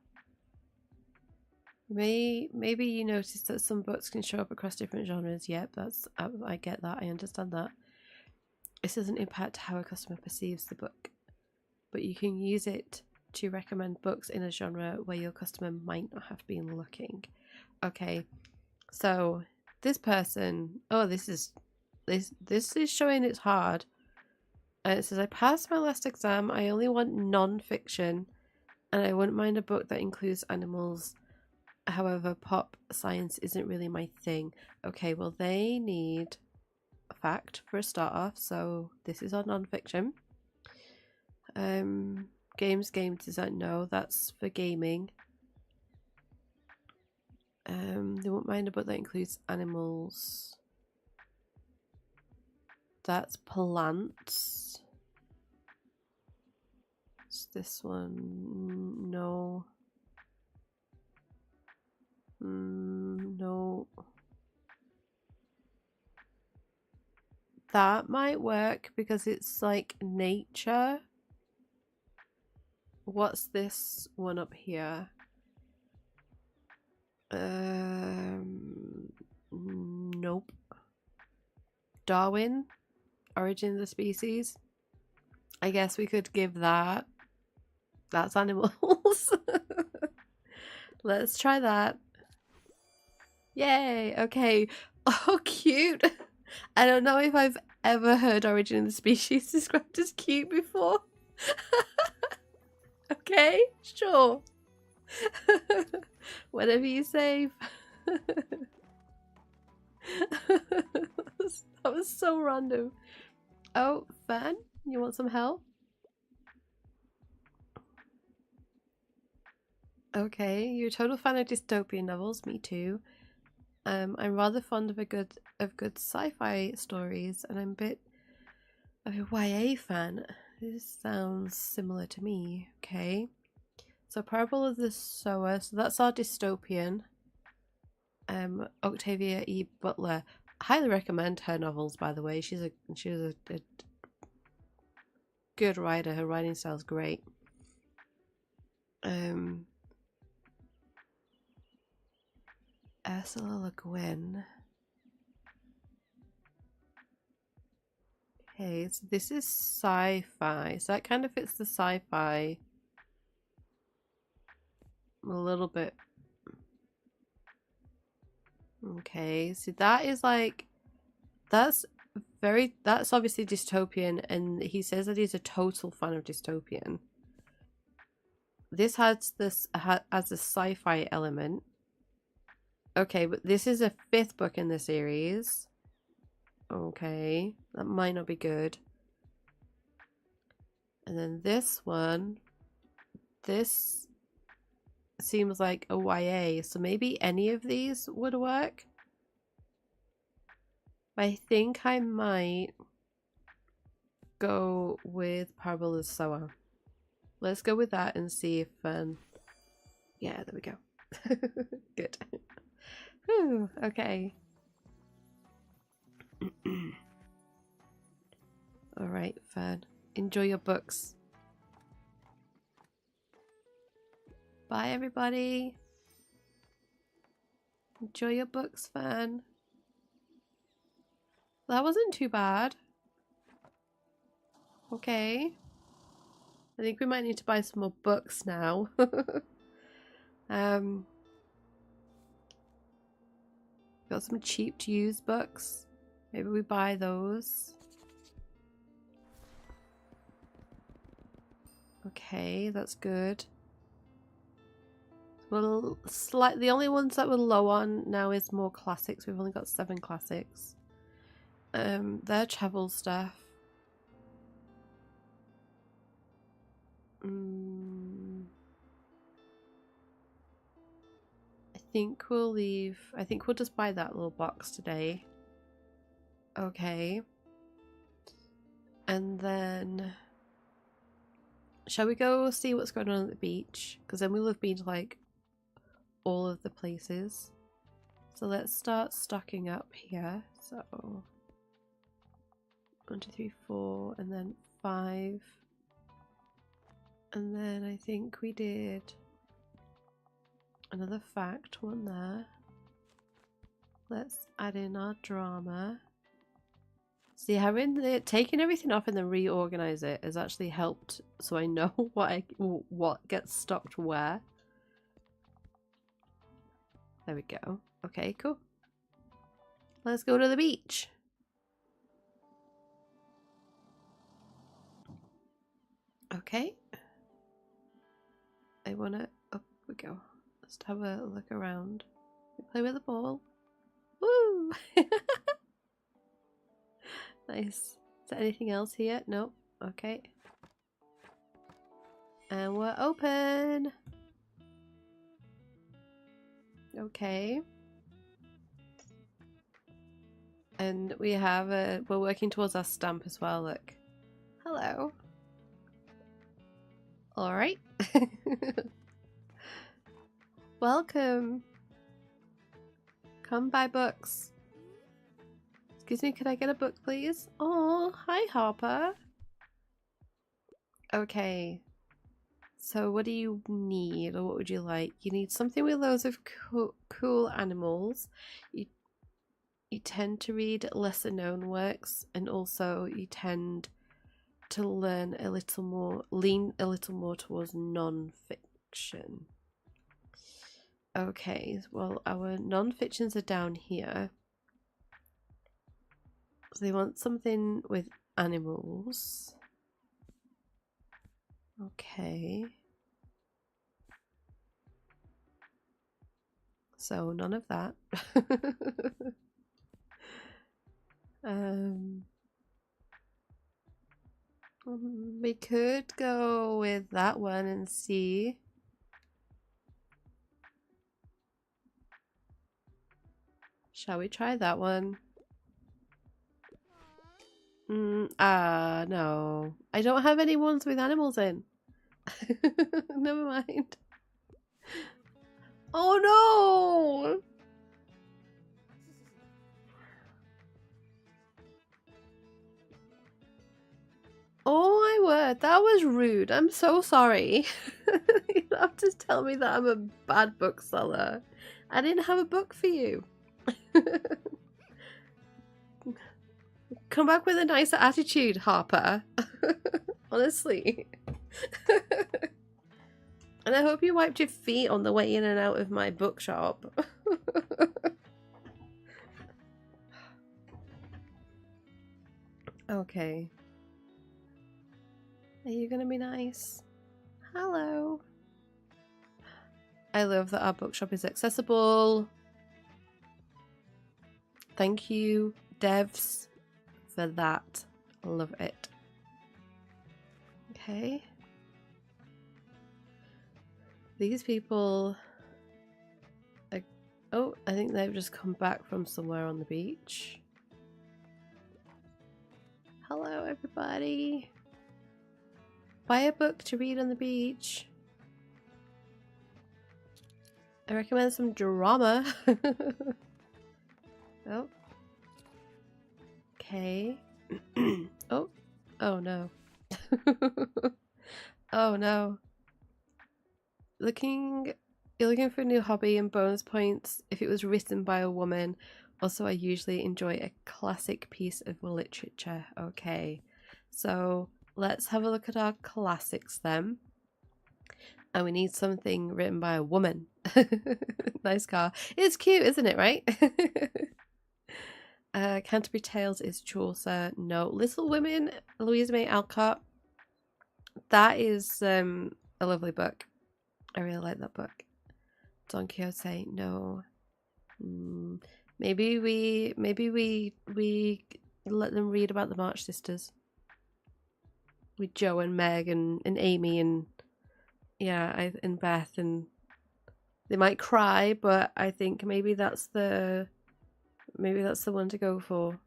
maybe you noticed that some books can show up across different genres. Yep, that's I get that. I understand that. This doesn't impact how a customer perceives the book, but you can use it to recommend books in a genre where your customer might not have been looking. Okay, so this person, oh, this is showing it's hard. And it says, I passed my last exam. I only want non-fiction, and I wouldn't mind a book that includes animals. However, pop science isn't really my thing. Okay, well, they need a fact for a start off, so this is our non-fiction. Game design, no, that's for gaming. They won't mind a book that includes animals. That's plants. It's this one. No. No. That might work because it's like nature. What's this one up here? Nope. Darwin, Origin of the Species. I guess we could give that. That's animals. Let's try that. Yay, okay. Oh, cute. I don't know if I've ever heard Origin of the Species described as cute before. Okay, sure. Whatever you say. That was so random. Oh, Fan, you want some help? Okay, you're a total fan of dystopian novels. Me too. I'm rather fond of good sci-fi stories, and I'm a bit of a YA fan. This sounds similar to me. Okay, so Parable of the Sower. So that's our dystopian. Octavia E. Butler. Highly recommend her novels, by the way. She's a good writer. Her writing style is great. Ursula Le Guin. Okay, so this is sci-fi. So that kind of fits the sci-fi a little bit. Okay, so that is like, that's obviously dystopian, and he says that he's a total fan of dystopian. This has as a sci-fi element. Okay, but this is a 5th book in the series. Okay, that might not be good. And then this one, this seems like a YA, so maybe any of these would work. I think I might go with Parable of the Sower. Let's go with that and see if yeah, there we go. Good. Whew, okay. Alright, Fern. Enjoy your books. Bye, everybody. Enjoy your books, Fern. That wasn't too bad. Okay. I think we might need to buy some more books now. Got some cheap to use books. Maybe we buy those. Okay, that's good. Well, the only ones that we're low on now is more classics. We've only got 7 classics. They're travel stuff. I think we'll leave. I think we'll just buy that little box today. Okay. And then, shall we go see what's going on at the beach? Because then we'll have been to like all of the places. So let's start stocking up here. So 1, 2, 3, 4, and then 5. And then I think we did another fact one there. Let's add in our drama. See, taking everything off and then reorganize it has actually helped, so I know what gets stocked where. There we go. Okay, cool. Let's go to the beach. Okay. I wanna. Up we go. Let's have a look around. We play with the ball. Woo! Nice. Is there anything else here? Nope. Okay. And we're open. Okay. And we have we're working towards our stamp as well, look. Hello. Alright. Welcome. Come buy books. Excuse me, could I get a book, please? Oh, hi, Harper. Okay. So what do you need, or what would you like? You need something with loads of cool animals. You tend to read lesser known works, and also you tend to learn lean a little more towards non-fiction. Okay, well, our non-fictions are down here. So they want something with animals. Okay. So none of that. We could go with that one and see. Shall we try that one? No. I don't have any ones with animals in. Never mind. Oh no! Oh my word, that was rude. I'm so sorry. You don't have to tell me that I'm a bad bookseller. I didn't have a book for you. Come back with a nicer attitude, Harper. Honestly. And I hope you wiped your feet on the way in and out of my bookshop. Okay. Are you gonna be nice? Hello. I love that our bookshop is accessible. Thank you, devs, for that. Love it. Okay. These people are... Oh, I think they've just come back from somewhere on the beach. Hello, everybody. Buy a book to read on the beach. I recommend some drama. Oh. Okay. Oh. Oh no. Oh no. You're looking for a new hobby and bonus points if it was written by a woman. Also, I usually enjoy a classic piece of literature. Okay. So let's have a look at our classics then. And we need something written by a woman. Nice car. It's cute, isn't it, right? Canterbury Tales is Chaucer. No. Little Women, Louisa May Alcott. That is a lovely book. I really like that book. Don Quixote, no. Maybe we let them read about the March Sisters. With Joe and Meg and Amy and and Beth, and they might cry, but I think maybe that's the one to go for.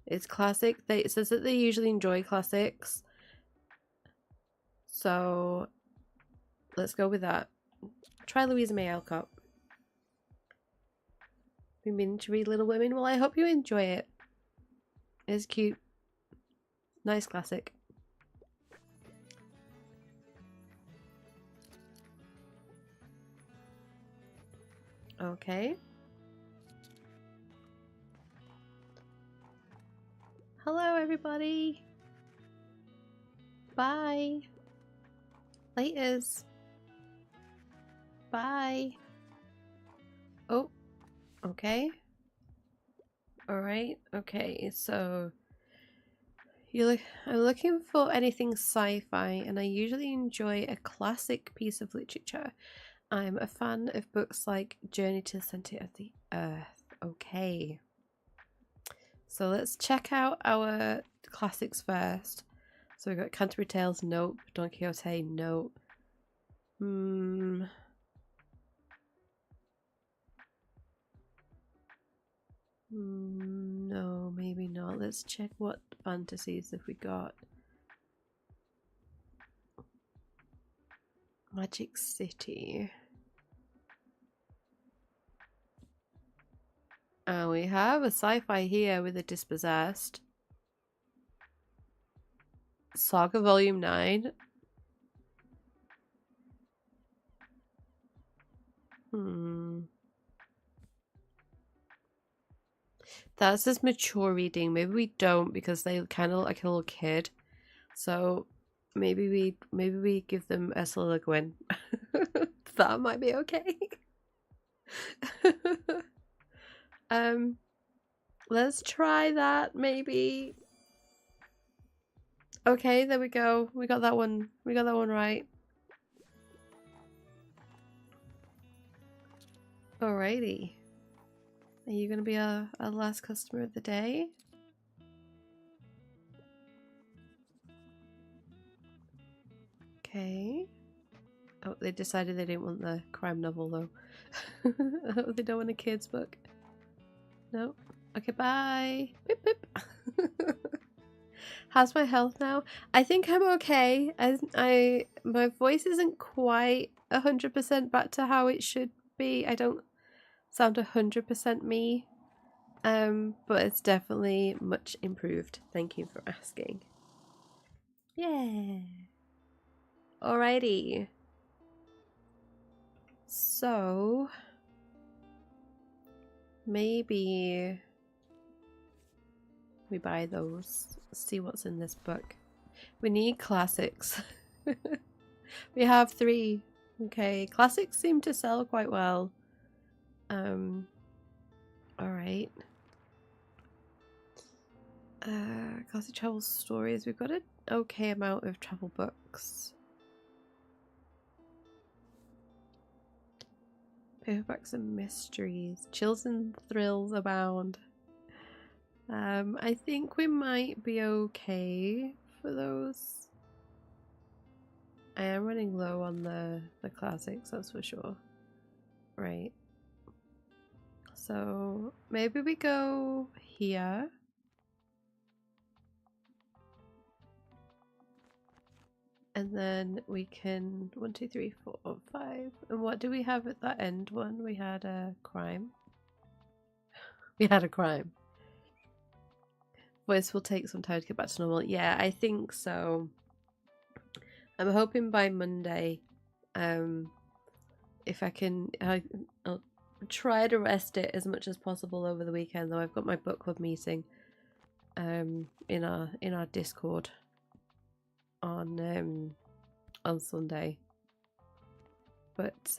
It's classic. It says that they usually enjoy classics, so let's go with that. Try Louisa May Alcott. Been meaning to read Little Women. Well, I hope you enjoy it. It's cute. Nice classic. Okay. Hello, everybody. Bye. Laters. Bye. Oh, okay. Alright, okay, so I'm looking for anything sci-fi, and I usually enjoy a classic piece of literature. I'm a fan of books like Journey to the Center of the Earth. Okay. So let's check out our classics first. So we've got Canterbury Tales, nope. Don Quixote, nope. No, maybe not. Let's check what fantasies have we got. Magic City. And we have a sci-fi here with a dispossessed. Saga Volume 9. That says mature reading. Maybe we don't, because they kind of look like a little kid. So maybe we give them a Soliloquy. That might be okay. Let's try that, maybe. Okay, there we go. We got that one. We got that one right. Alrighty. Are you gonna be our last customer of the day? Okay. Oh, they decided they didn't want the crime novel though. They don't want a kid's book. No. Okay, bye. Beep, beep. How's my health now? I think I'm okay. My voice isn't quite 100% back to how it should be. I don't sound 100% me. But it's definitely much improved. Thank you for asking. Yeah. Alrighty. So maybe we buy those. See what's in this book. We need classics. We have 3. Okay, classics seem to sell quite well. Alright. Classic travel stories. We've got an okay amount of travel books. Paperbacks and mysteries. Chills and thrills abound. I think we might be okay for those. I am running low on the classics, that's for sure. Right. So maybe we go here. And then we can 1, 2, 3, 4, 5. And what do we have at that end one? We had a crime. We had a crime. Voice will take some time to get back to normal. Yeah, I think so. I'm hoping by Monday, if I can, I'll try to rest it as much as possible over the weekend. Though I've got my book club meeting, in our Discord on Sunday. But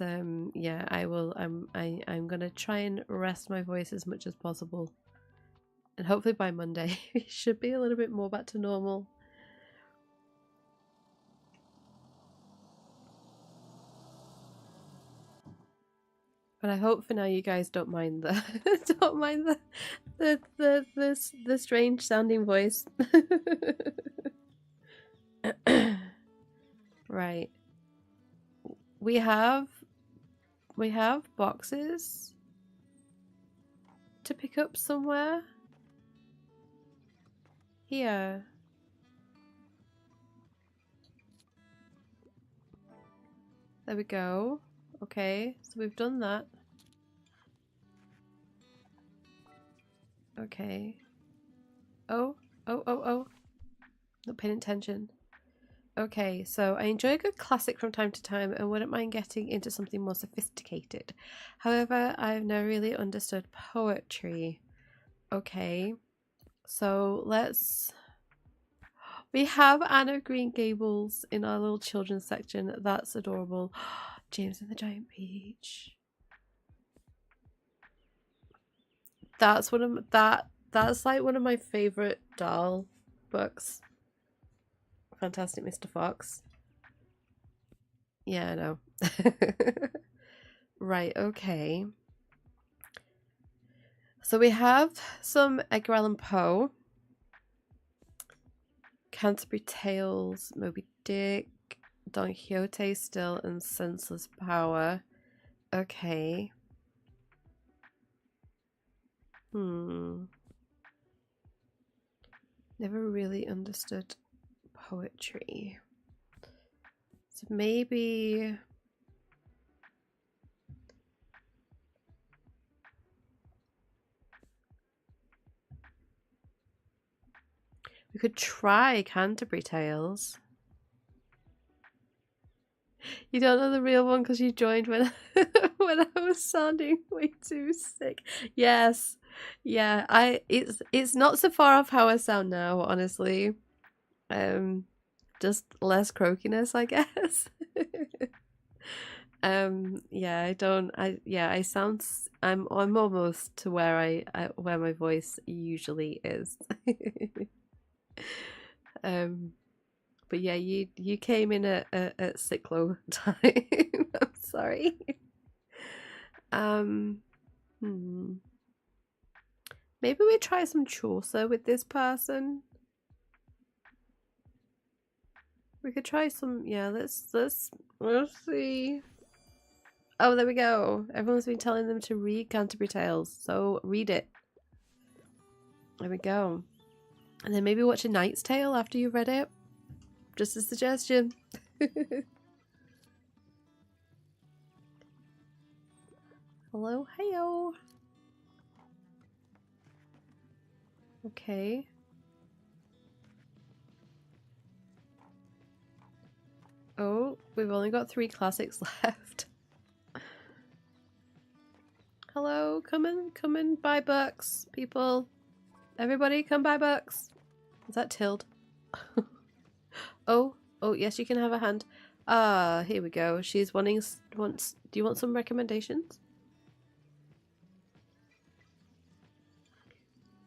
yeah, I will. I'm gonna try and rest my voice as much as possible, and hopefully by Monday it should be a little bit more back to normal. But I hope for now you guys don't mind the don't mind the strange sounding voice. Right. We have boxes to pick up somewhere. Here. There we go. Okay, so we've done that. Okay. Oh. Not paying attention. Okay, so I enjoy a good classic from time to time and wouldn't mind getting into something more sophisticated. However, I've never really understood poetry. Okay, so we have Anne of Green Gables in our little children's section. That's adorable. James and the Giant Peach. That's that's like one of my favorite doll books. Fantastic Mr. Fox. Yeah, I know. Right, okay. So we have some Edgar Allan Poe, Canterbury Tales, Moby Dick, Don Quixote still, and Senseless Power. Okay. Never really understood poetry. So maybe we could try Canterbury Tales. You don't know the real one because you joined when when I was sounding way too sick. Yes. Yeah, it's not so far off how I sound now, honestly. Just less croakiness, I guess. Yeah, I don't. Yeah, I sound. I'm almost to where where my voice usually is. um, but yeah, you came in at cyclo time. I'm sorry. Um, hmm. Maybe we try some Chaucer with this person. We could try some. Yeah, let's see. Oh, there we go. Everyone's been telling them to read Canterbury Tales, so read it. There we go. And then maybe watch A Knight's Tale after you've read it. Just a suggestion. Hello, heyo. Okay. Oh, we've only got 3 classics left. Hello, come and buy books, people. Everybody come buy books. Is that Tild? Oh, yes, you can have a hand. Ah, here we go. She's wants. Do you want some recommendations?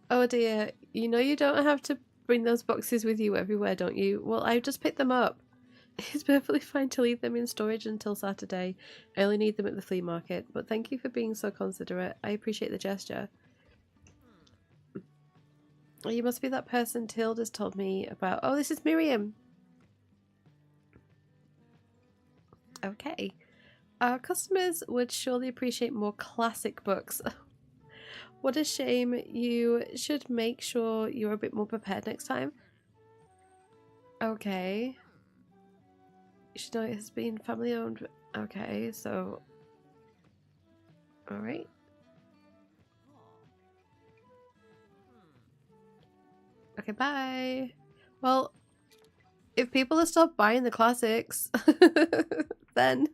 Oh dear, you know you don't have to bring those boxes with you everywhere, don't you? Well, I just picked them up. It's perfectly fine to leave them in storage until Saturday. I only need them at the flea market, but thank you for being so considerate. I appreciate the gesture. Oh, you must be that person Tilda's told me about. Oh, this is Miriam. Okay. Our customers would surely appreciate more classic books. What a shame. You should make sure you're a bit more prepared next time. Okay. You should know it has been family owned. Okay, so... Alright. Okay, bye. Well, if people have stopped buying the classics, then...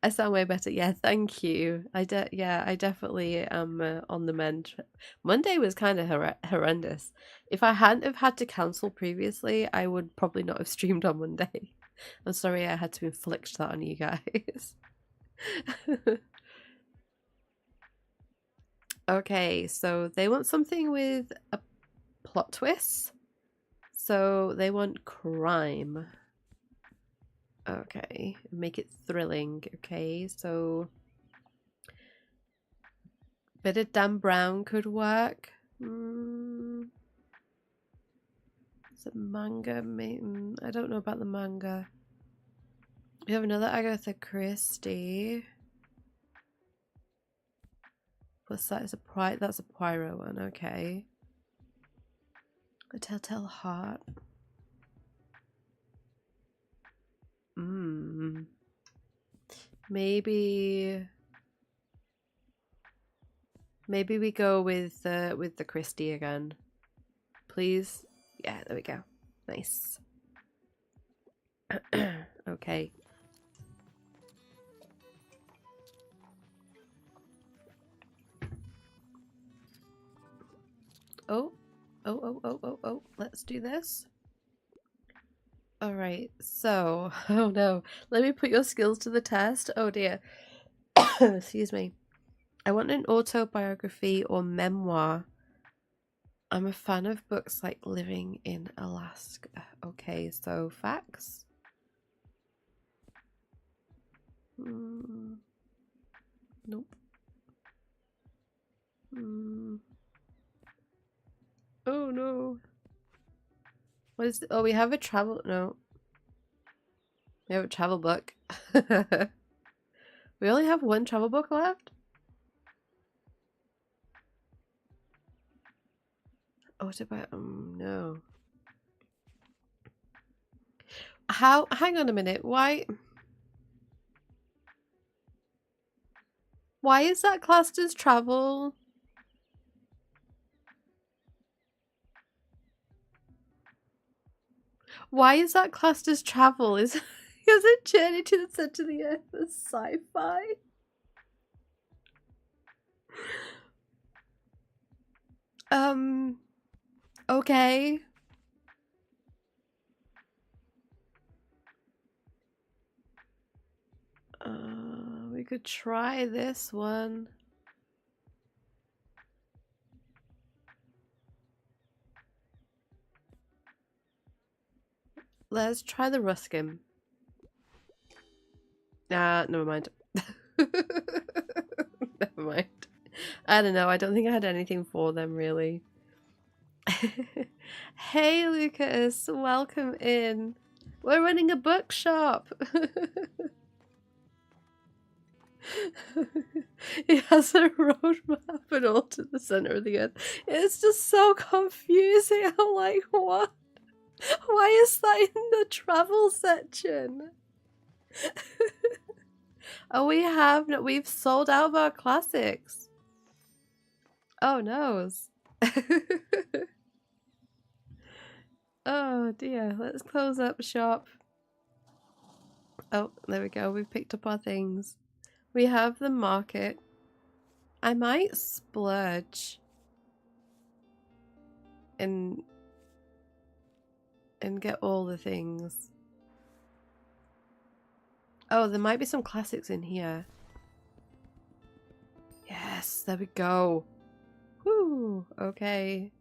I sound way better. Yeah, thank you. I definitely am on the mend. Monday was kind of horrendous. If I hadn't have had to cancel previously, I would probably not have streamed on Monday. I'm sorry I had to inflict that on you guys. Okay, so they want something with a plot twist. So they want crime. Okay, make it thrilling. Okay, so bit of Dan Brown could work. Is it manga? I don't know about the manga. We have another Agatha Christie. Plus that is that's a Poirot one. Okay. A Telltale Heart. Maybe we go with the Christie again. Please. Yeah, there we go. Nice. Okay. Oh. Let's do this. Alright, so, oh no. Let me put your skills to the test. Oh dear. Excuse me. I want an autobiography or memoir. I'm a fan of books like Living in Alaska. Okay, so facts. Nope. Oh no. What is oh, we have a travel no. We have a travel book. We only have 1 travel book left? No. Hang on a minute, why is that classed as travel? Why is that classed as travel? Is a journey to the center of the earth a sci-fi? Okay. We could try this one. Let's try the Ruskin. Never mind. Never mind. I don't know. I don't think I had anything for them, really. Hey, Lucas. Welcome in. We're running a bookshop. It has a roadmap and all to the center of the earth. It's just so confusing. I'm like, what? Why is that in the travel section? Oh, we've sold out of our classics. Oh no. Oh dear, let's close up shop. Oh, there we go. We've picked up our things. We have the market. I might splurge and get all the things. Oh, there might be some classics in here. Yes, there we go. Woo, okay.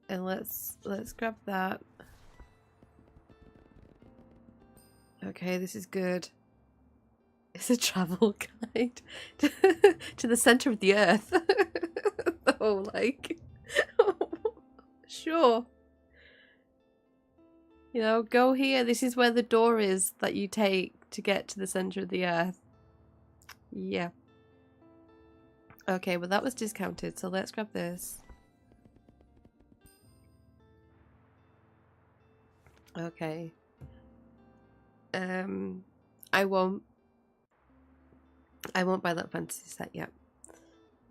And let's grab that. Okay, this is good. It's a travel guide to the center of the earth. Oh, like, sure. You know, go here. This is where the door is that you take to get to the center of the earth. Yeah. Okay, well that was discounted, so let's grab this. Okay. I won't buy that fantasy set yet.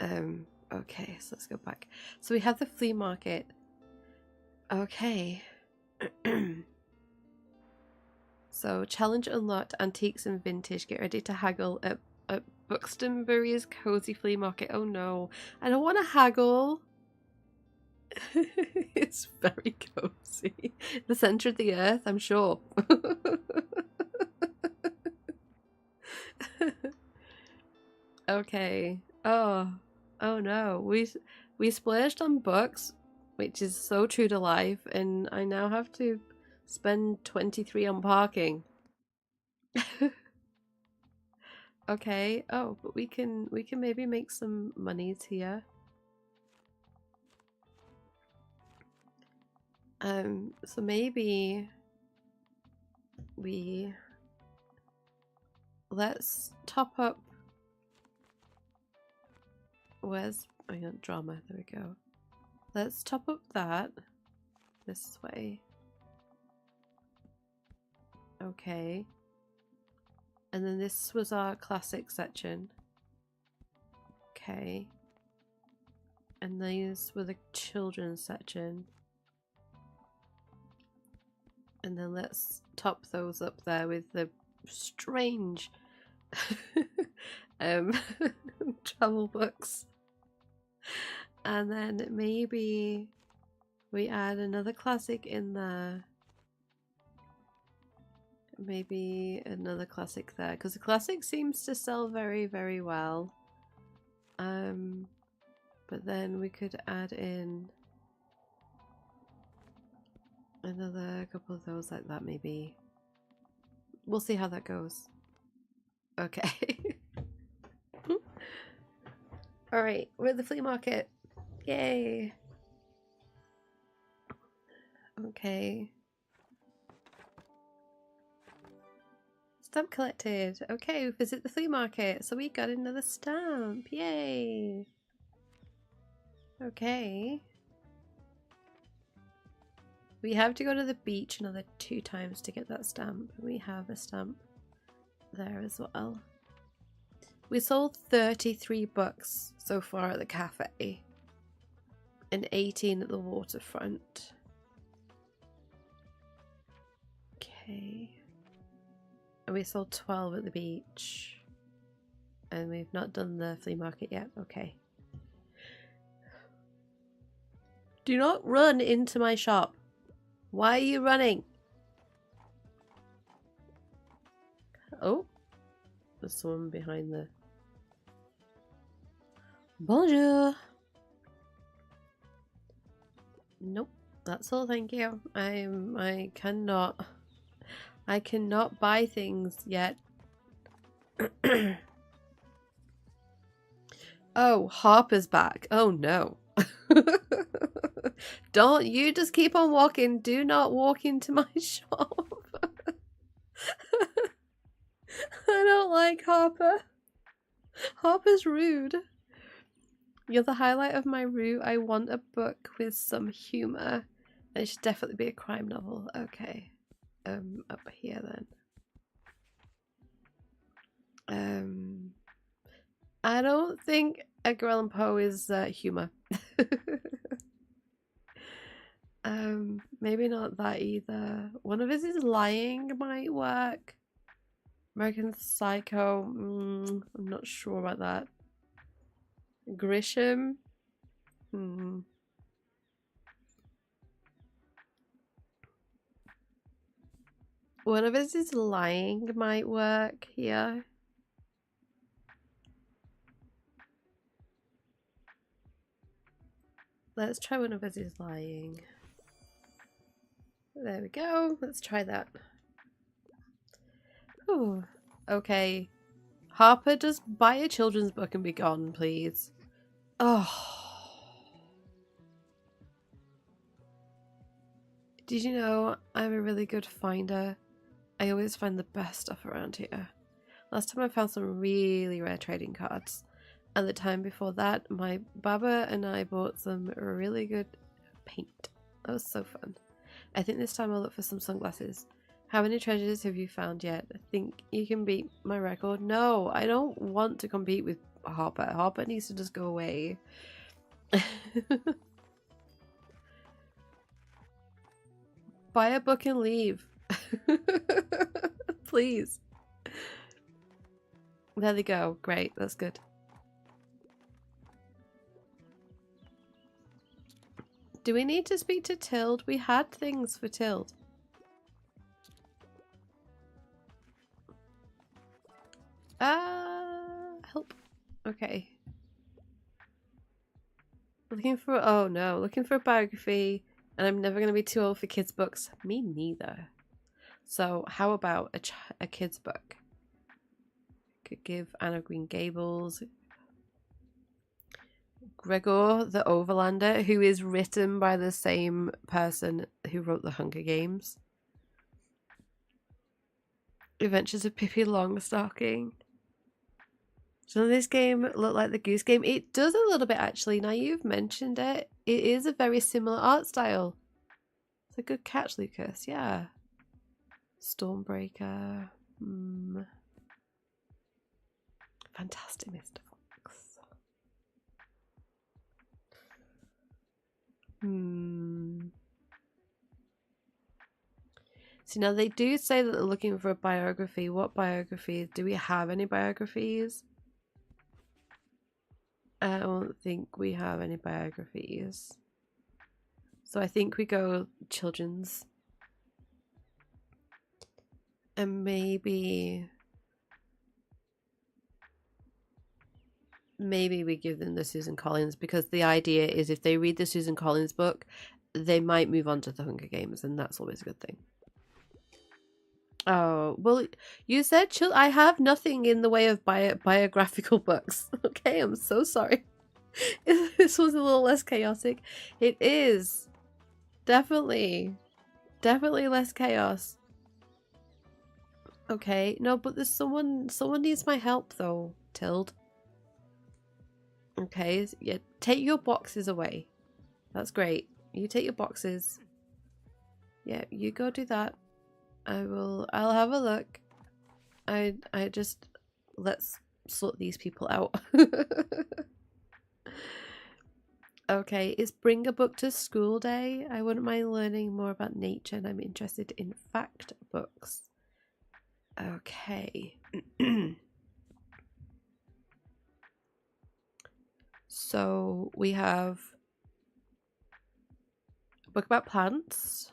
Okay, so let's go back. So we have the flea market. Okay. So challenge unlocked, antiques and vintage. Get ready to haggle at Buxtonbury's cozy flea market. Oh no, I don't want to haggle. It's very cozy. The center of the earth, I'm sure. Okay. Oh no. We splurged on books, which is so true to life, and I now have to spend 23 on parking. Okay. Oh, but we can maybe make some monies here. So maybe let's top up. Where's drama? There we go. Let's top up that this way. Okay. And then this was our classic section. Okay. And these were the children's section. And then let's top those up there with the strange travel books. And then maybe we add another classic in there. Maybe another classic there, because the classic seems to sell very, very well. But then we could add in another couple of those like that, maybe. We'll see how that goes. Okay. Alright, we're at the flea market. Yay! Okay. Stamp collected. Okay, visit the flea market. So we got another stamp. Yay! Okay. We have to go to the beach another 2 times to get that stamp. We have a stamp there as well. We sold 33 books so far at the cafe and 18 at the waterfront. Okay. And we sold 12 at the beach. And we've not done the flea market yet. Okay. Do not run into my shop. Why are you running? Oh. There's someone behind the... Bonjour! Nope. That's all, thank you. I cannot buy things yet. Oh, Harper's back. Oh no. Don't you just keep on walking. Do not walk into my shop. I don't like Harper. Harper's rude. You're the highlight of my route. I want a book with some humor. It should definitely be a crime novel. Okay. Up here then. I don't think Edgar Allan Poe is humor. Maybe not that either. One of his is Lying might work. American Psycho. I'm not sure about that. Grisham. One of his is Lying might work here. Let's try one of his is Lying. There we go. Let's try that. Ooh. Okay. Harper, just buy a children's book and be gone, please. Oh. Did you know I'm a really good finder? I always find the best stuff around here. Last time I found some really rare trading cards. And the time before that, my Baba and I bought some really good paint. That was so fun. I think this time I'll look for some sunglasses. How many treasures have you found yet? I think you can beat my record. No, I don't want to compete with Harper. Harper needs to just go away. Buy a book and leave. Please. There they go. Great, that's good. Do we need to speak to Tild? We had things for Tild. Help. Okay. Looking for, oh no, looking for a biography, and I'm never going to be too old for kids' books. Me neither. So how about a kid's book? Could give Anna Green Gables. Gregor the Overlander, who is written by the same person who wrote The Hunger Games. Adventures of Pippi Longstocking. Doesn't this game look like the Goose Game? It does a little bit actually. Now you've mentioned it. It is a very similar art style. It's a good catch, Lucas. Yeah. Stormbreaker. Fantastic Mr. Fox. See, now they do say that they're looking for a biography. What biographies? Do we have any biographies? I don't think we have any biographies. So I think we go children's. And maybe we give them the Susan Collins, because the idea is if they read the Susan Collins book, they might move on to the Hunger Games, and that's always a good thing. Oh, well, you said I have nothing in the way of biographical books. Okay, I'm so sorry. This was a little less chaotic. It is. Definitely less chaos. Okay, no, but there's someone needs my help though, Tild. Okay, yeah, take your boxes away. That's great. You take your boxes. Yeah, you go do that. I'll have a look. I just, let's sort these people out. Okay, is Bring a Book to School Day? I wouldn't mind learning more about nature, and I'm interested in fact books. Okay. So we have a book about plants.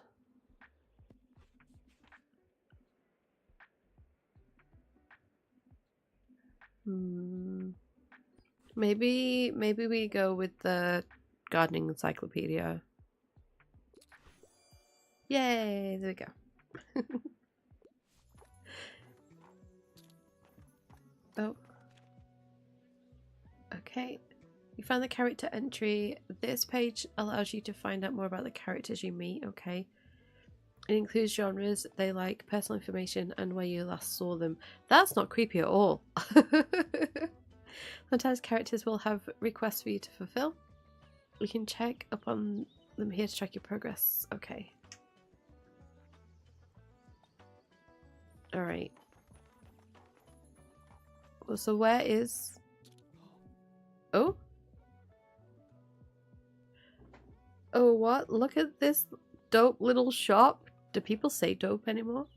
Maybe we go with the gardening encyclopedia. Yay, there we go. Oh. Okay. You found the character entry. This page allows you to find out more about the characters you meet, okay? It includes genres they like, personal information, and where you last saw them. That's not creepy at all. Sometimes characters will have requests for you to fulfill. You can check up on them here to track your progress. Okay. Alright. Well, so where is... Oh? Oh, what? Look at this dope little shop. Do people say dope anymore?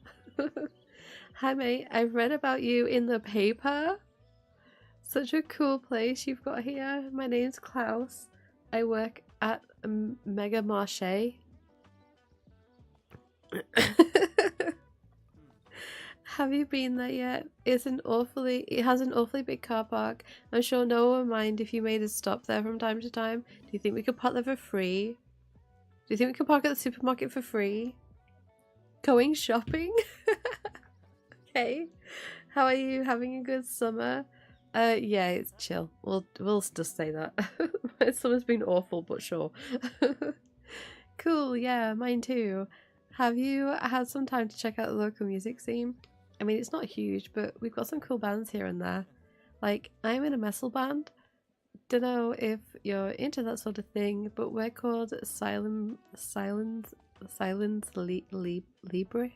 Hi, mate. I've read about you in the paper. Such a cool place you've got here. My name's Klaus. I work at Mega Marché. Have you been there yet? It has an awfully big car park. I'm sure no one would mind if you made a stop there from time to time. Do you think we could park there for free? Do you think we could park at the supermarket for free? Going shopping? Okay. How are you? Having a good summer? Yeah, it's chill. We'll just say that. My summer's been awful, but sure. Cool, yeah, mine too. Have you had some time to check out the local music scene? I mean, it's not huge, but we've got some cool bands here and there. Like, I'm in a metal band. Don't know if you're into that sort of thing, but we're called Silence Libre.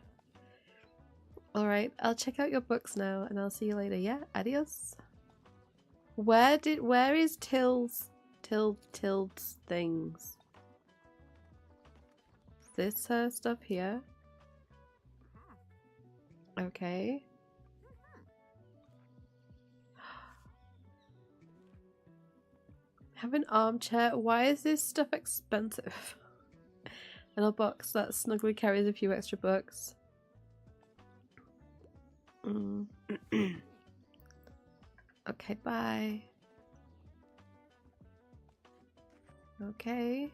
Alright, I'll check out your books now and I'll see you later. Yeah, adios. Where is Tild's things? Is this her stuff here? Okay. Have an armchair. Why is this stuff expensive? And a box that snugly carries a few extra books. Okay, bye. Okay.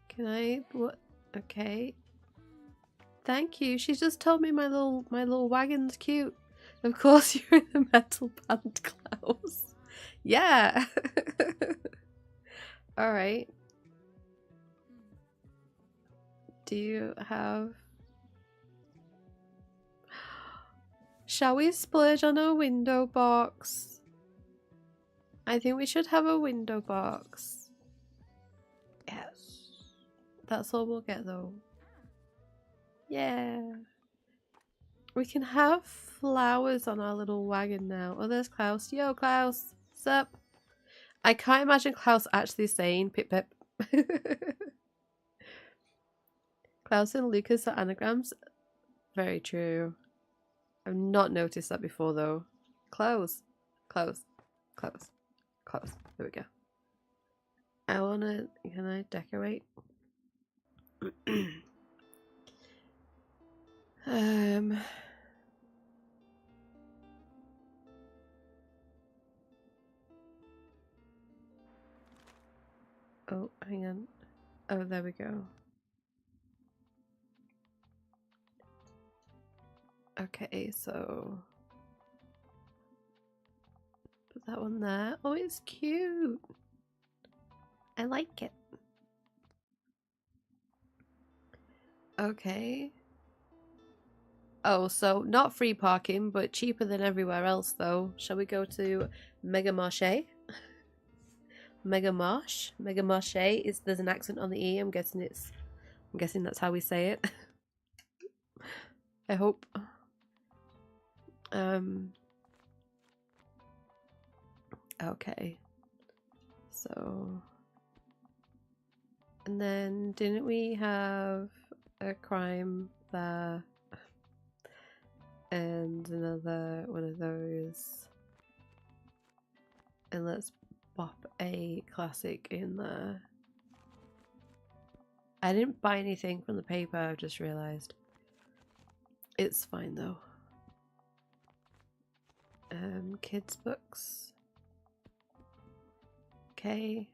Can I? What? Okay. Thank you. She's just told me my little wagon's cute. Of course, you're in the metal band, Klaus. Yeah. All right. Do you have? Shall we splurge on a window box? I think we should have a window box. Yes. That's all we'll get though. Yeah. We can have flowers on our little wagon now. Oh, there's Klaus. Yo, Klaus. Sup? I can't imagine Klaus actually saying pip pip. Klaus and Lucas are anagrams. Very true. I've not noticed that before though. Close. Close. Close. Close. There we go. I wanna... Can I decorate? Oh, hang on. Oh, there we go. Okay, so put that one there. Oh, it's cute. I like it. Okay. Oh, so not free parking, but cheaper than everywhere else though. Shall we go to Mega Marché? Mega Marsh? Mega Marché is... There's an accent on the E. I'm guessing that's how we say it. I hope. Okay. So, and then didn't we have a crime there and another one of those? And let's pop a classic in there. I didn't buy anything from the paper, I've just realized. It's fine though. Kids books. Okay.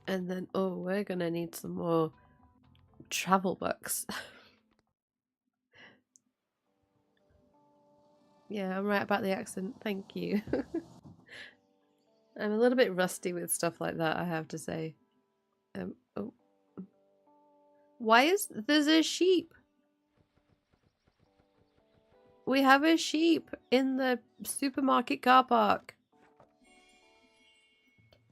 And then, oh, we're gonna need some more travel books. Yeah, I'm right about the accent. Thank you. I'm a little bit rusty with stuff like that, I have to say. Oh. Why is there's a sheep? We have a sheep in the supermarket car park.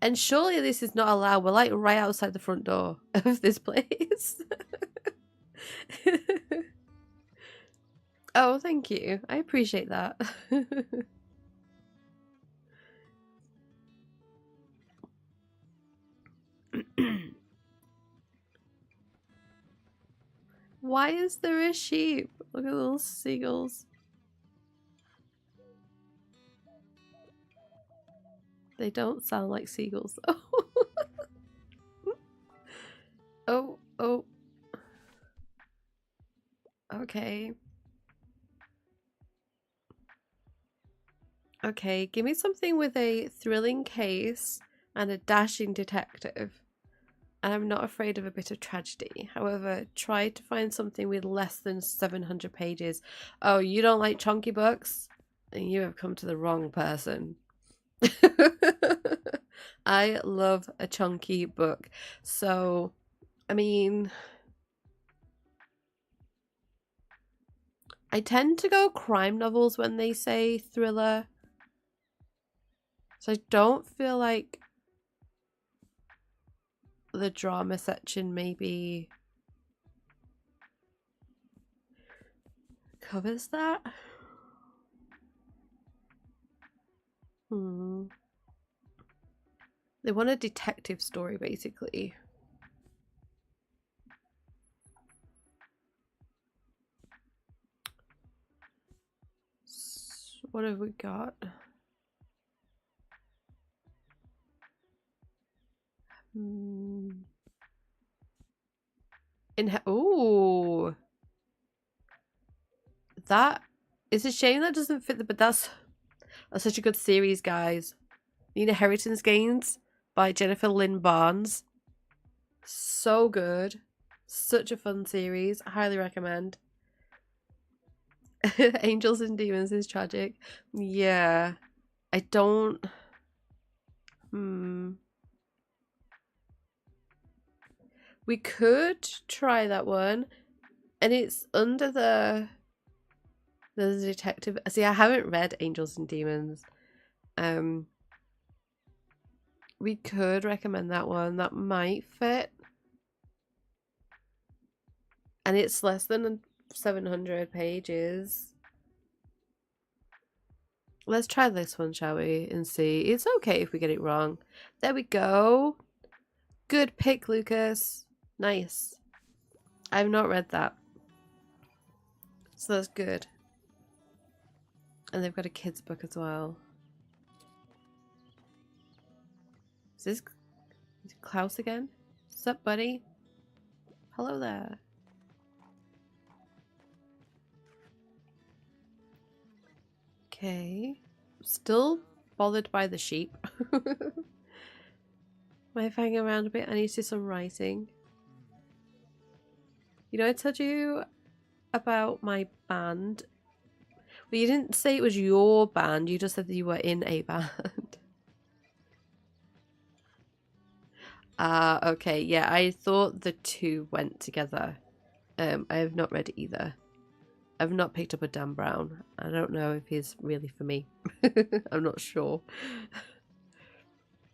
And surely this is not allowed. We're like right outside the front door of this place. Oh, thank you. I appreciate that. Why is there a sheep? Look at the little seagulls. They don't sound like seagulls though. Oh, oh. Okay. Okay, give me something with a thrilling case and a dashing detective. And I'm not afraid of a bit of tragedy. However, try to find something with less than 700 pages. Oh, you don't like chunky books? Then you have come to the wrong person. I love a chunky book. So, I mean, I tend to go crime novels when they say thriller. So I don't feel like the drama section maybe covers that. They want a detective story, basically. So what have we got? Oh, that is a shame that doesn't fit the. But that's such a good series, guys. Inheritance Gains by Jennifer Lynn Barnes. So good. Such a fun series. I highly recommend. Angels and Demons is tragic. Yeah. I don't... We could try that one. And it's under the detective... See, I haven't read Angels and Demons. We could recommend that one. That might fit. And it's less than 700 pages. Let's try this one, shall we? And see. It's okay if we get it wrong. There we go. Good pick, Lucas. Nice. I've not read that. So that's good. And they've got a kid's book as well. Is this Klaus again? What's up, buddy? Hello there. Okay. Still bothered by the sheep. Might hang around a bit. I need to do some writing. You know, I told you about my band. Well, you didn't say it was your band. You just said that you were in a band. Okay. Yeah, I thought the two went together. I have not read either. I've not picked up a Dan Brown. I don't know if he's really for me. I'm not sure.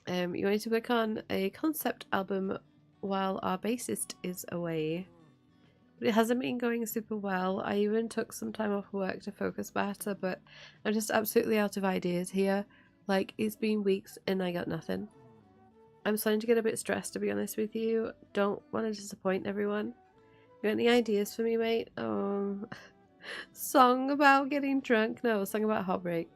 You want to work on a concept album while our bassist is away. But it hasn't been going super well. I even took some time off work to focus better, but I'm just absolutely out of ideas here. Like, it's been weeks and I got nothing. I'm starting to get a bit stressed, to be honest with you. Don't want to disappoint everyone. You got any ideas for me, mate? Song about getting drunk? No, song about heartbreak.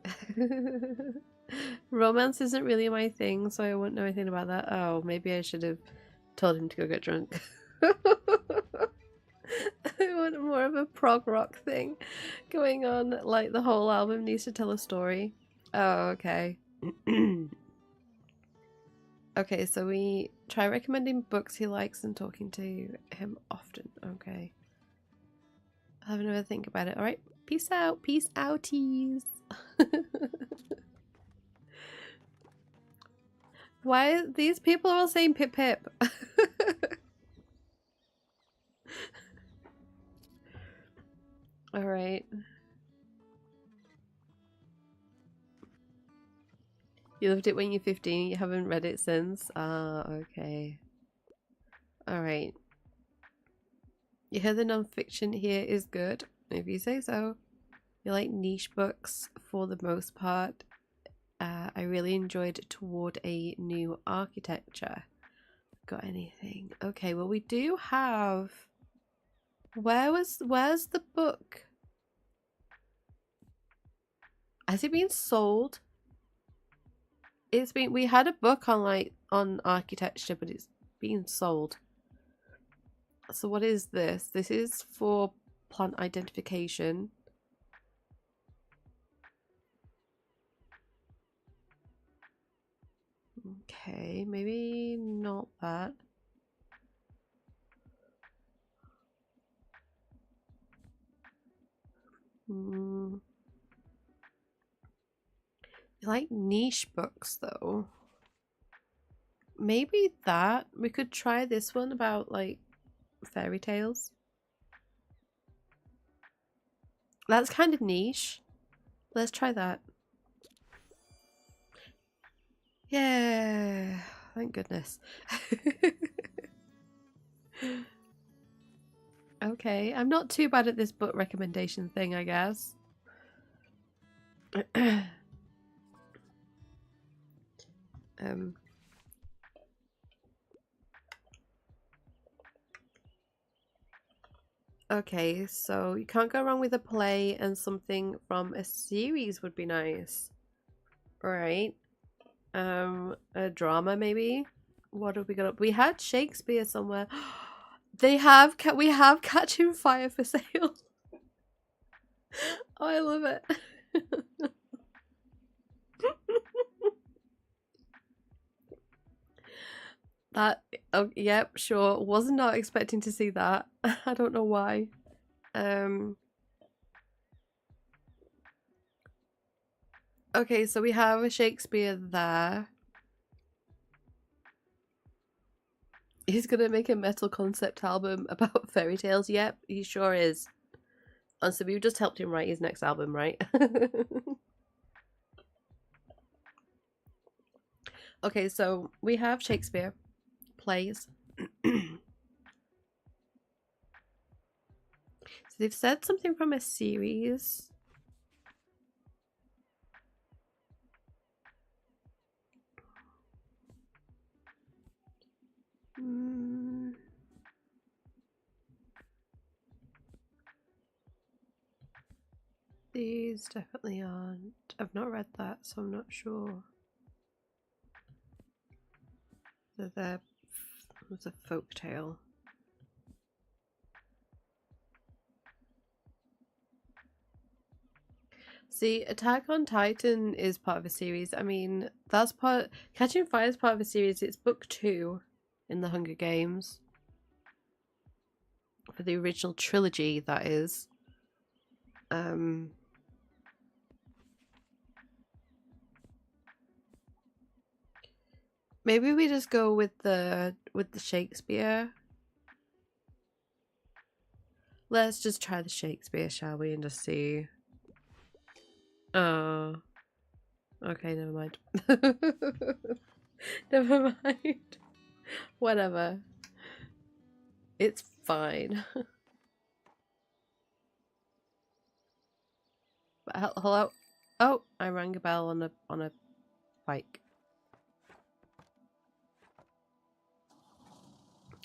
Romance isn't really my thing, so I wouldn't know anything about that. Oh, maybe I should have told him to go get drunk. I want more of a prog rock thing going on. Like the whole album needs to tell a story. Oh, okay. Okay, so we try recommending books he likes and talking to him often. Okay. I'll have another think about it. Alright, peace out. Peace outies. Why these people are all saying pip pip? Alright. You loved it when you're 15, you haven't read it since? Ah, okay. Alright. You heard the non-fiction here is good, if you say so. You like niche books for the most part. I really enjoyed Toward a New Architecture. Got anything? Okay, well we do have... Where's the book? Has it been sold? It's been... We had a book on architecture, but it's been sold. So what is this? This is for plant identification. Okay, maybe not that. You like niche books though. Maybe that. We could try this one about like fairy tales. That's kind of niche. Let's try that. Yeah, thank goodness. Okay, I'm not too bad at this book recommendation thing, I guess. Okay, so you can't go wrong with a play, and something from a series would be nice. Alright. A drama maybe? What have we got up? We had Shakespeare somewhere. We have Catching Fire for sale. Oh, I love it. That, oh, yep, sure. Was not expecting to see that. I don't know why. Okay, so we have a Shakespeare there. He's gonna make a metal concept album about fairy tales. Yep, he sure is. And so we've just helped him write his next album, right? Okay, so we have Shakespeare plays. So they've said something from a series. These definitely aren't. I've not read that, so I'm not sure. It was a folk tale. See, Attack on Titan is part of a series. I mean, that's part... Catching Fire is part of a series. It's book 2 in the Hunger Games. For the original trilogy, that is. Maybe we just go with the Shakespeare. Let's just try the Shakespeare, shall we, and just see. Oh. Okay, never mind. Never mind. Whatever. It's fine. Hello? Oh, I rang a bell on a bike.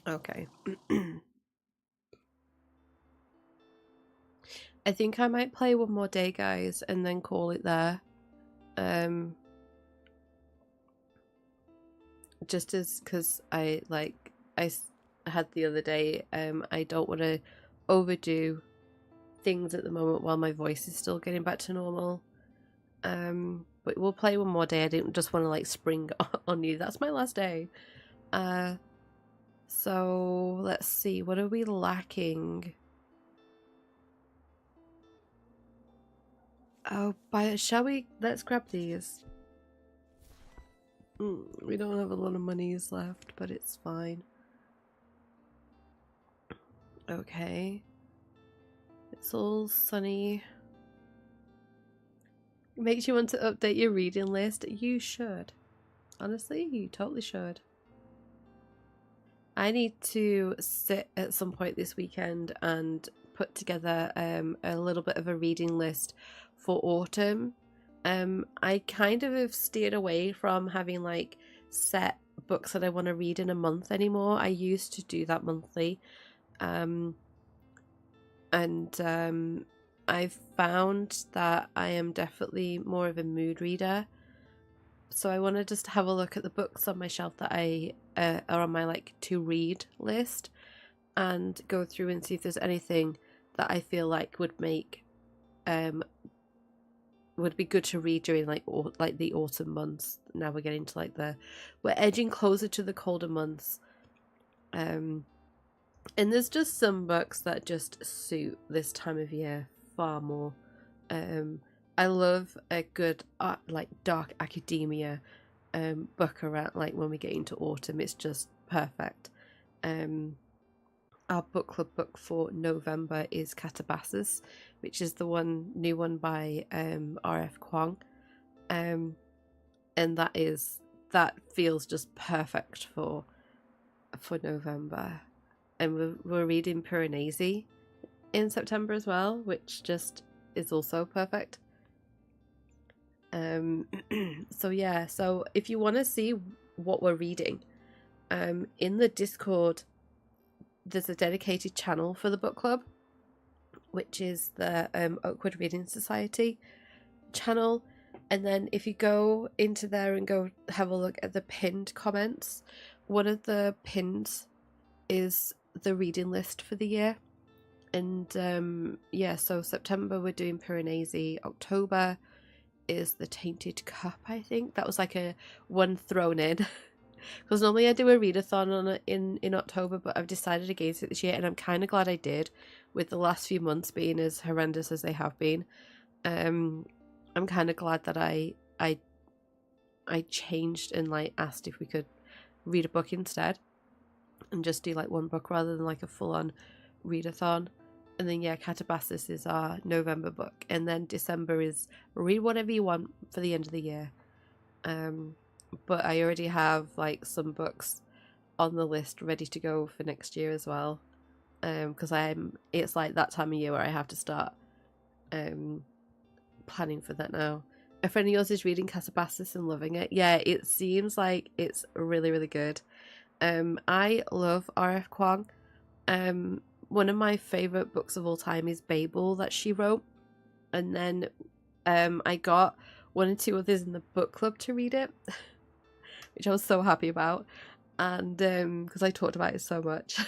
Okay. I think I might play one more day, guys, and then call it there. Just as, because I had the other day, I don't want to overdo things at the moment while my voice is still getting back to normal. But we'll play one more day. I didn't just want to like spring on you. That's my last day. So let's see. What are we lacking? Oh, shall we? Let's grab these. We don't have a lot of monies left, but it's fine. Okay. It's all sunny. Makes you want to update your reading list. You should. Honestly, you totally should. I need to sit at some point this weekend and put together a little bit of a reading list for autumn. I kind of have steered away from having like set books that I want to read in a month anymore. I used to do that monthly. I've found that I am definitely more of a mood reader. So I want to just have a look at the books on my shelf that I are on my like to read list, and go through and see if there's anything that I feel like would make would be good to read during like the autumn months. Now we're getting to like we're edging closer to the colder months. And there's just some books that just suit this time of year far more. I love a good like dark academia book around like when we get into autumn. It's just perfect. Our book club book for November is Catabasis, which is the new one by R.F. Kuang, and that feels just perfect for November. And we're reading Piranesi in September as well, which just is also perfect. So yeah, so if you want to see what we're reading, in the Discord there's a dedicated channel for the book club, which is the Oakwood Reading Society channel. And then if you go into there and go have a look at the pinned comments, one of the pins is the reading list for the year. And yeah, so September we're doing Piranesi, October is the Tainted Cup. I think that was like a one thrown in because normally I do a readathon on it in October, but I've decided against it this year, and I'm kind of glad I did, with the last few months being as horrendous as they have been. I'm kind of glad that I changed and like asked if we could read a book instead and just do like one book rather than like a full-on readathon. And then yeah, Catabasis is our November book, and then December is read whatever you want for the end of the year. But I already have like some books on the list ready to go for next year as well, because it's like that time of year where I have to start planning for that now. A friend of yours is reading Catabasis and loving it. Yeah, it seems like it's really, really good. I love R.F. Kuang. One of my favourite books of all time is Babel that she wrote. And then I got one and two others in the book club to read it, which I was so happy about. And because I talked about it so much.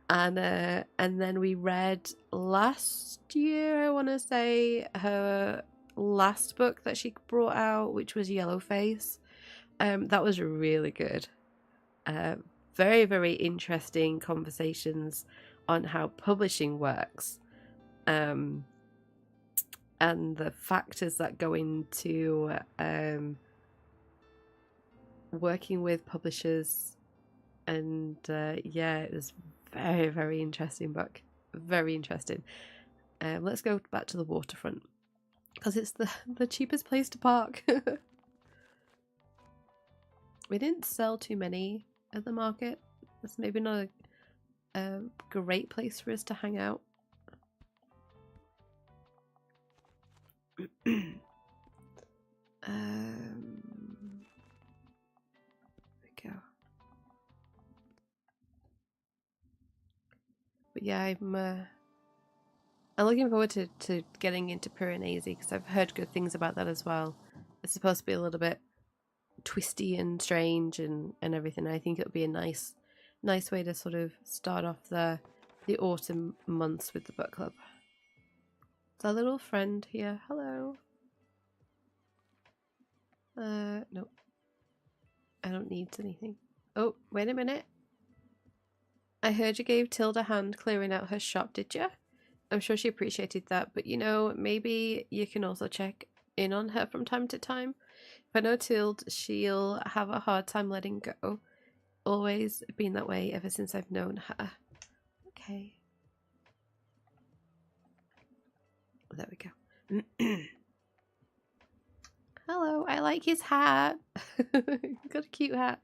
And then we read last year, I want to say, her last book that she brought out, which was Yellowface. That was really good. Very, very interesting conversations on how publishing works, and the factors that go into working with publishers. And yeah, it was very, very interesting book. Very interesting. Let's go back to the waterfront because it's the cheapest place to park. We didn't sell too many at the market. It's maybe not a great place for us to hang out. There we go. But yeah, I'm looking forward to getting into Piranesi because I've heard good things about that as well. It's supposed to be a little bit twisty and strange and everything. I think it would be a nice way to sort of start off the autumn months with the book club. It's our little friend here. Hello. No. I don't need anything. Oh, wait a minute. I heard you gave Tilda a hand clearing out her shop, did you? I'm sure she appreciated that, but you know, maybe you can also check in on her from time to time. If I know Tilda, she'll have a hard time letting go. Always been that way ever since I've known her. Okay. There we go. Hello, I like his hat. Got a cute hat.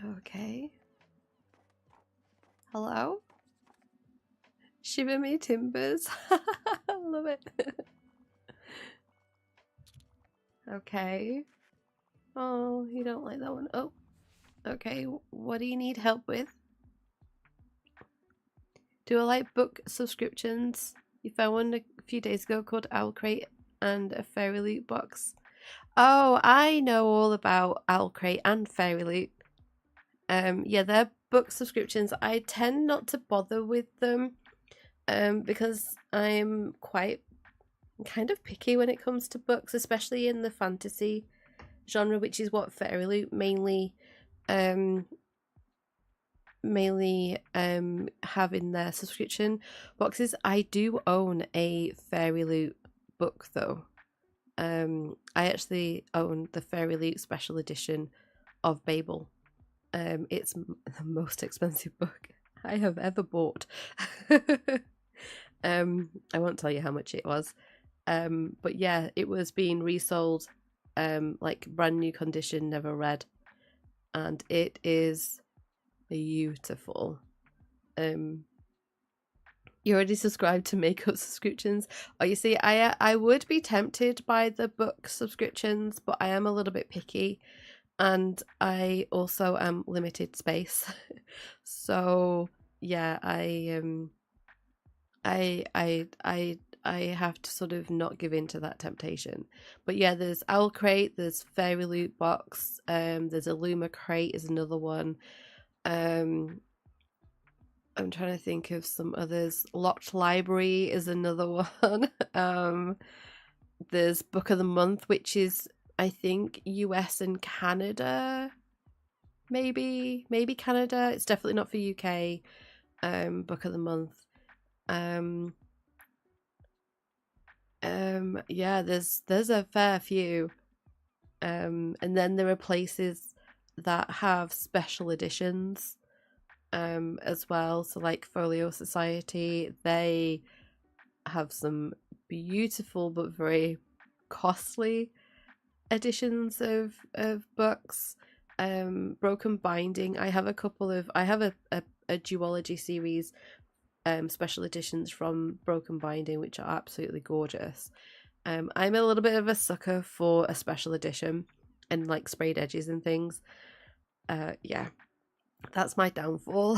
Okay. Hello? Shiver me timbers. Love it. Okay. Oh, you don't like that one. Oh, okay. What do you need help with? Do I like book subscriptions? You found one a few days ago called Owl Crate and a Fairy Loot box. Oh, I know all about Owl Crate and Fairy Loot. Yeah, they're book subscriptions. I tend not to bother with them because I'm quite kind of picky when it comes to books, especially in the fantasy genre, which is what Fairy Loot mainly have in their subscription boxes. I do own a Fairy Loot book though. I actually own the Fairy Loot special edition of Babel. It's the most expensive book I have ever bought. I won't tell you how much it was. But yeah, it was being resold like brand new condition, never read, and it is beautiful. You already subscribed to makeup subscriptions. Oh, you see, I would be tempted by the book subscriptions, but I am a little bit picky, and I also am limited space. So yeah, I have to sort of not give in to that temptation. But yeah, there's Owl Crate, there's Fairy Loot box, there's Illuma Crate is another one. I'm trying to think of some others. Locked Library is another one. There's Book of the Month, which is I think US and Canada. Maybe Canada. It's definitely not for UK. Book of the Month. Yeah, there's a fair few. And then there are places that have special editions as well. So like Folio Society, they have some beautiful but very costly editions of books. Broken Binding, I have a duology series special editions from Broken Binding, which are absolutely gorgeous. I'm a little bit of a sucker for a special edition and like sprayed edges and things. Yeah, that's my downfall.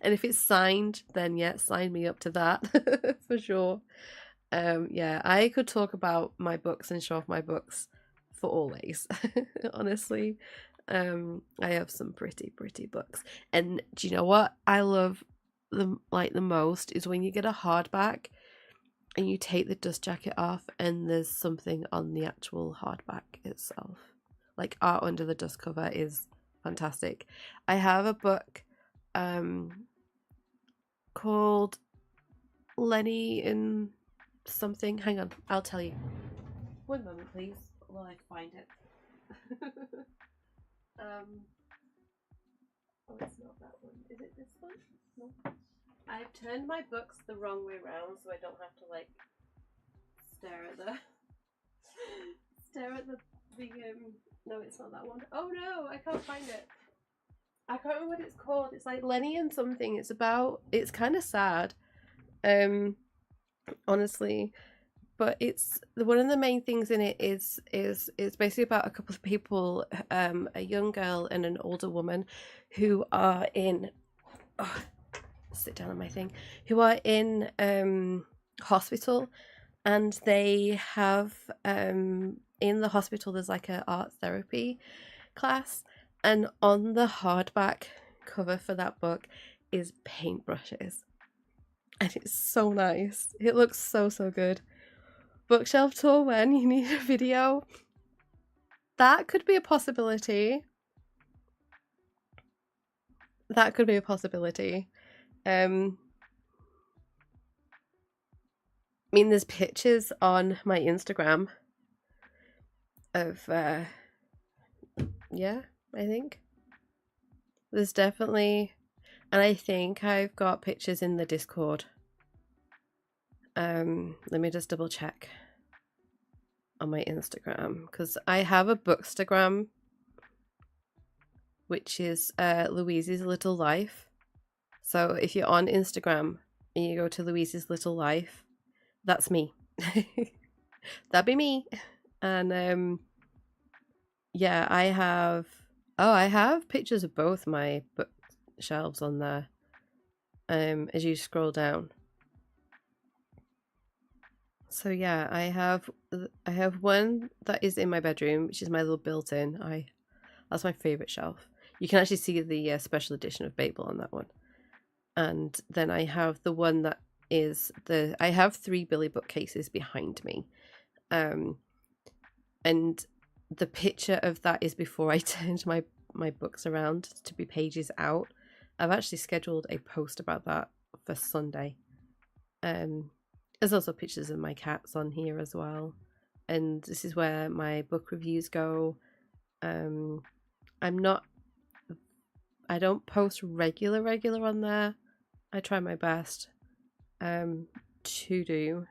And if it's signed, then yeah, sign me up to that for sure. Yeah, I could talk about my books and show off my books for always. Honestly, I have some pretty books. And do you know what I love the most is when you get a hardback and you take the dust jacket off and there's something on the actual hardback itself. Like art under the dust cover is fantastic. I have a book called Lenny and something. Hang on, I'll tell you. One moment, please, while I find it. Oh, it's not that one. Is it this one? No. I've turned my books the wrong way around, so I don't have to like stare at the. No, it's not that one. Oh no, I can't find it. I can't remember what it's called. It's like Lenny and something. It's kind of sad. Honestly, but it's one of the main things in it is basically about a couple of people, a young girl and an older woman who are in sit down on my thing, who are in hospital, and they have in the hospital there's like a art therapy class, and on the hardback cover for that book is paintbrushes. And it's so nice. It looks so, so good. Bookshelf tour when you need a video. That could be a possibility. That could be a possibility. I mean, there's pictures on my Instagram of, yeah, I think. There's definitely, and I think I've got pictures in the Discord. Let me just double check on my Instagram, because I have a Bookstagram, which is Louise's Little Life. So if you're on Instagram and you go to Louise's Little Life, that's me. That'd be me. And yeah, I have pictures of both my bookshelves on there. As you scroll down. So yeah, I have one that is in my bedroom, which is my little built-in. That's my favorite shelf. You can actually see the special edition of Babel on that one. And then I have the one that is I have 3 Billy bookcases behind me. And the picture of that is before I turned my books around to be pages out. I've actually scheduled a post about that for Sunday. There's also pictures of my cats on here as well. And this is where my book reviews go. I don't post regular on there. I try my best to do.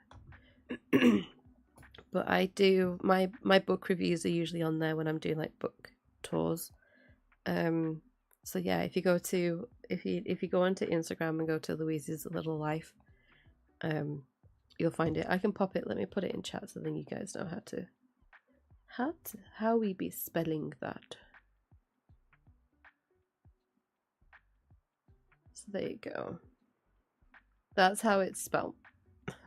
But I do, my book reviews are usually on there when I'm doing like book tours. So yeah, if you go onto Instagram and go to Louise's Little Life, you'll find it. I can pop it, let me put it in chat so then you guys know how we be spelling that. So there you go. That's how it's spelled.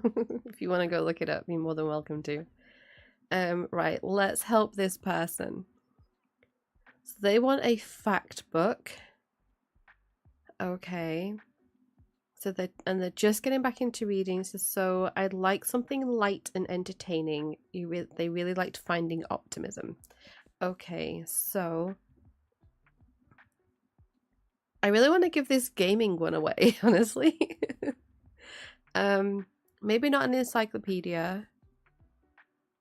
If you want to go look it up, you're more than welcome to. Right, let's help this person. So they want a fact book. Okay. So they're just getting back into reading. So I'd like something light and entertaining. They really liked Finding Optimism. Okay, so I really want to give this gaming one away, honestly. Maybe not an encyclopedia.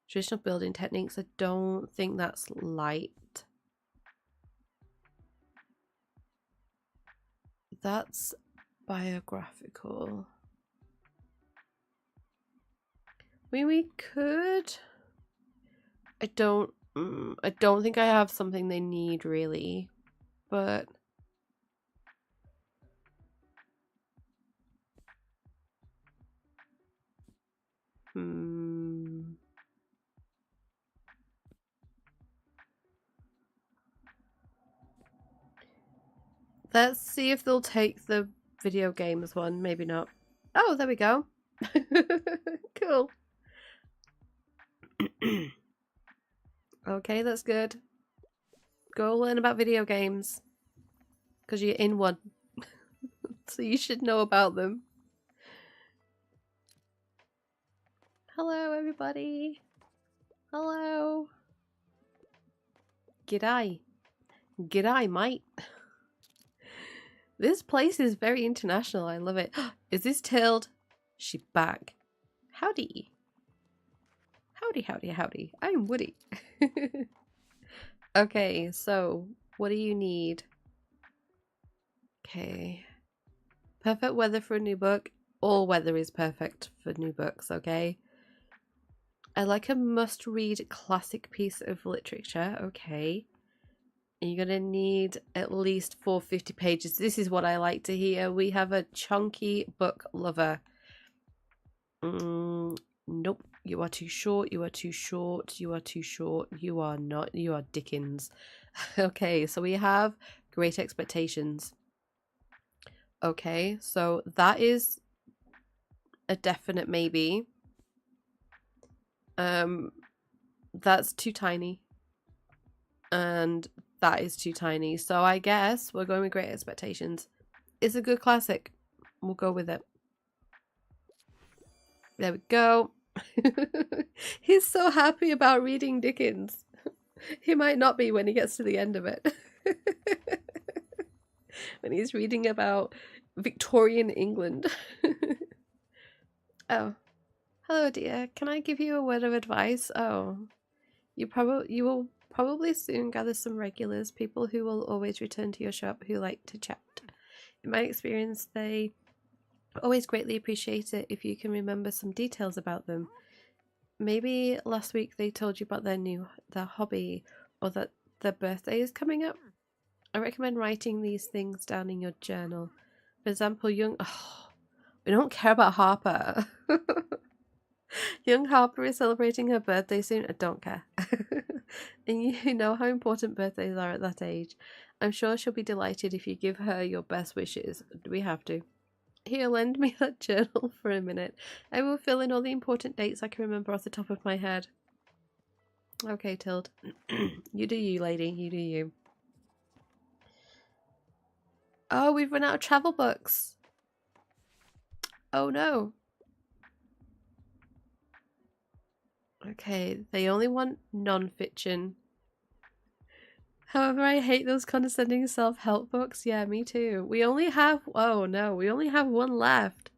Traditional building techniques. I don't think that's light. That's biographical. I mean, we could. I don't think I have something they need really, but let's see if they'll take the video games one. Maybe not. Oh, there we go. Cool. Okay, that's good. Go learn about video games. Because you're in one. So you should know about them. Hello, everybody. Hello. G'day. G'day, mate. This place is very international. I love it. Is this Tilde? She back. Howdy. Howdy, howdy, howdy. I'm Woody. Okay, so what do you need? Okay. Perfect weather for a new book. All weather is perfect for new books, okay? I like a must-read classic piece of literature. Okay. You're going to need at least 450 pages. This is what I like to hear. We have a chunky book lover. Nope. You are too short. You are too short. You are too short. You are not. You are Dickens. Okay, so we have Great Expectations. Okay, so that is a definite maybe. That's too tiny. And that is too tiny. So I guess we're going with Great Expectations. It's a good classic. We'll go with it. There we go. He's so happy about reading Dickens. He might not be when he gets to the end of it. When he's reading about Victorian England. Oh. Hello, dear. Can I give you a word of advice? Oh. You will probably soon gather some regulars, people who will always return to your shop who like to chat. In my experience, they always greatly appreciate it if you can remember some details about them. Maybe last week they told you about their hobby, or that their birthday is coming up. I recommend writing these things down in your journal. For example, we don't care about Harper. Young Harper is celebrating her birthday soon. I don't care. And you know how important birthdays are at that age. I'm sure she'll be delighted if you give her your best wishes. We have to. Here, lend me that journal for a minute. I will fill in all the important dates I can remember off the top of my head. Okay, Tilde. You do you, lady. You do you. Oh, we've run out of travel books. Oh no. Okay, they only want non-fiction. However, I hate those condescending self-help books. Yeah, me too. We only have... Oh no, we only have one left.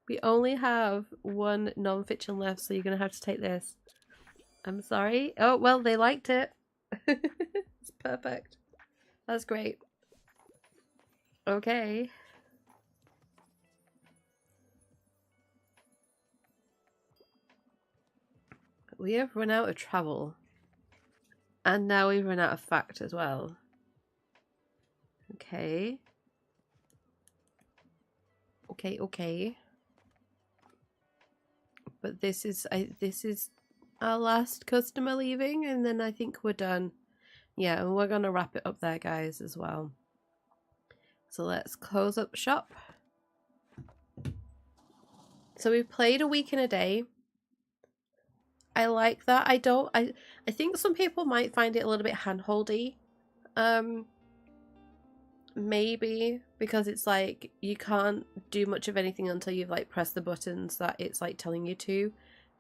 We only have one non-fiction left, so you're going to have to take this. I'm sorry. Oh, well, they liked it. It's perfect. That's great. Okay. We have run out of travel. And now we've run out of fact as well. Okay. Okay. But this is our last customer leaving, and then I think we're done. Yeah, and we're gonna wrap it up there, guys, as well. So let's close up shop. So we've played a week in a day. I like that. I think some people might find it a little bit handholdy. Maybe because it's like you can't do much of anything until you've like pressed the buttons that it's like telling you to,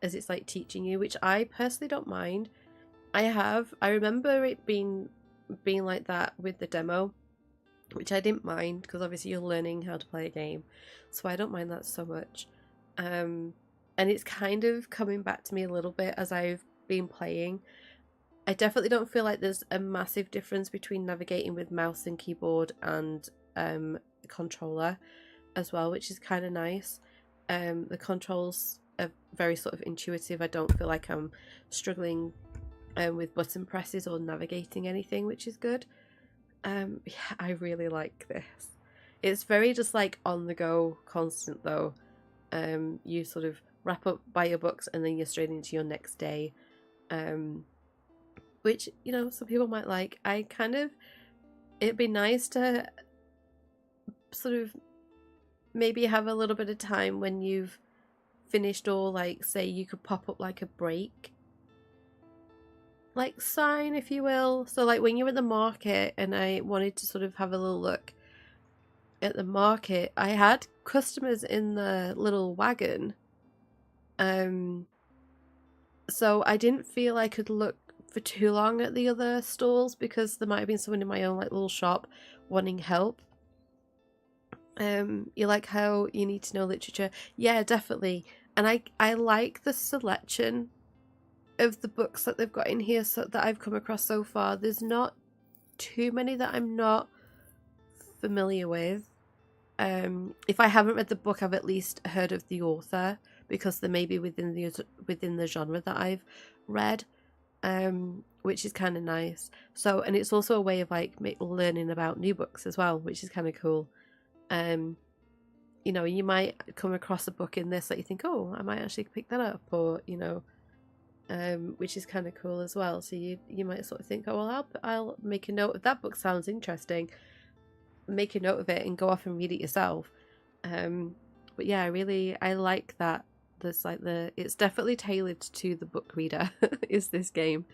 as it's like teaching you, which I personally don't mind. I remember it being like that with the demo, which I didn't mind because obviously you're learning how to play a game, so I don't mind that so much. And it's kind of coming back to me a little bit as I've been playing. I definitely don't feel like there's a massive difference between navigating with mouse and keyboard and controller as well, which is kind of nice. The controls are very sort of intuitive. I don't feel like I'm struggling with button presses or navigating anything, which is good. Yeah, I really like this. It's very just like on the go, constant though. You sort of wrap up, buy your books, and then you're straight into your next day. Which, you know, some people might like. It'd be nice to sort of maybe have a little bit of time when you've finished, or like say you could pop up like a break like sign, if you will. So like when you're at the market and I wanted to sort of have a little look at the market, I had customers in the little wagon, so I didn't feel I could look for too long at the other stalls because there might have been someone in my own like little shop wanting help. You like how you need to know literature? Yeah, definitely. And I like the selection of the books that they've got in here, so that I've come across so far. There's not too many that I'm not familiar with. If I haven't read the book, I've at least heard of the author because they may be within the genre that I've read, which is kind of nice. So, and it's also a way of like learning about new books as well, which is kind of cool. You know, you might come across a book in this that you think, oh, I might actually pick that up, or you know, which is kind of cool as well. So you might sort of think, oh well, I'll make a note of that book, sounds interesting. Make a note of it and go off and read it yourself. But yeah, I like that. There's like it's definitely tailored to the book reader is this game,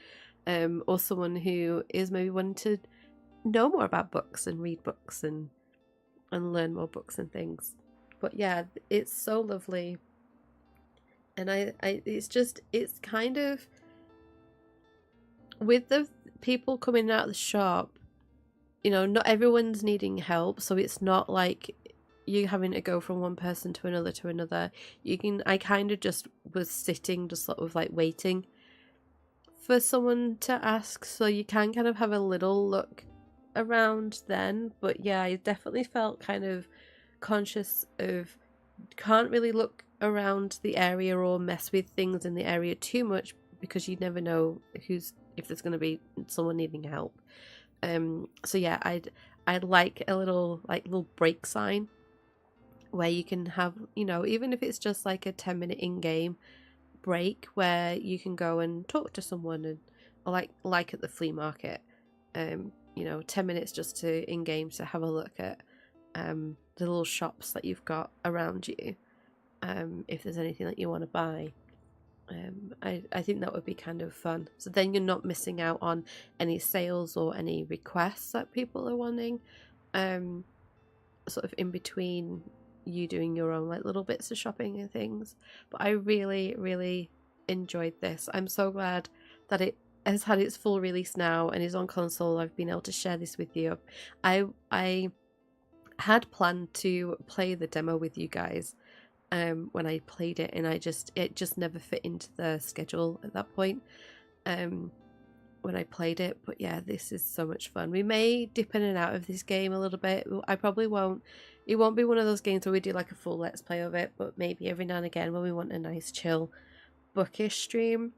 or someone who is maybe wanting to know more about books and read books and learn more books and things. But yeah, it's so lovely. And it's kind of, with the people coming out of the shop, you know, not everyone's needing help, so it's not like you having to go from one person to another. I kind of just was sitting, just sort of like waiting for someone to ask, so you can kind of have a little look around then. But yeah, I definitely felt kind of conscious of, can't really look around the area or mess with things in the area too much, because you never know if there's going to be someone needing help. So yeah, I'd like a little break sign where you can have, you know, even if it's just like a 10-minute in-game break where you can go and talk to someone, and or like at the flea market, you know, 10 minutes just to in-game to have a look at the little shops that you've got around you, if there's anything that you want to buy. I think that would be kind of fun. So then you're not missing out on any sales or any requests that people are wanting, sort of in between you doing your own like little bits of shopping and things. But I really enjoyed this. I'm so glad that it has had its full release now and is on console. I've been able to share this with you. I had planned to play the demo with you guys when I played it, and it just never fit into the schedule at that point when I played it. But yeah, this is so much fun. We may dip in and out of this game a little bit. I probably won't. It won't be one of those games where we do like a full let's play of it, but maybe every now and again when we want a nice chill bookish stream,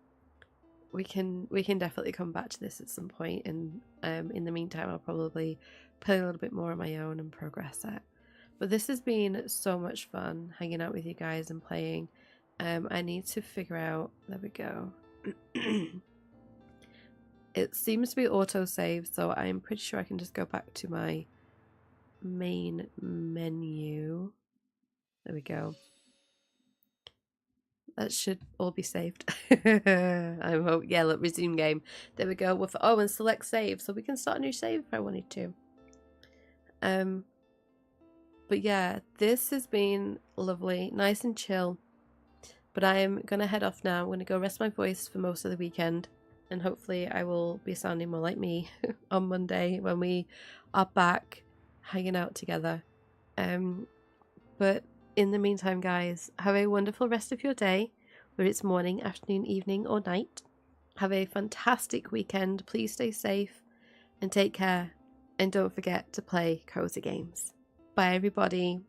we can definitely come back to this at some point. And in the meantime, I'll probably play a little bit more on my own and progress it. But this has been so much fun hanging out with you guys and playing. I need to figure out, there we go. It seems to be auto-save, so I'm pretty sure I can just go back to my main menu. There we go. That should all be saved. I hope. Yeah, look, resume game. There we go. Oh, and select save, so we can start a new save if I wanted to. But yeah, this has been lovely, nice and chill. But I am going to head off now. I'm going to go rest my voice for most of the weekend. And hopefully I will be sounding more like me on Monday when we are back hanging out together. But in the meantime, guys, have a wonderful rest of your day, whether it's morning, afternoon, evening, or night. Have a fantastic weekend. Please stay safe and take care. And don't forget to play cozy games. Bye, everybody.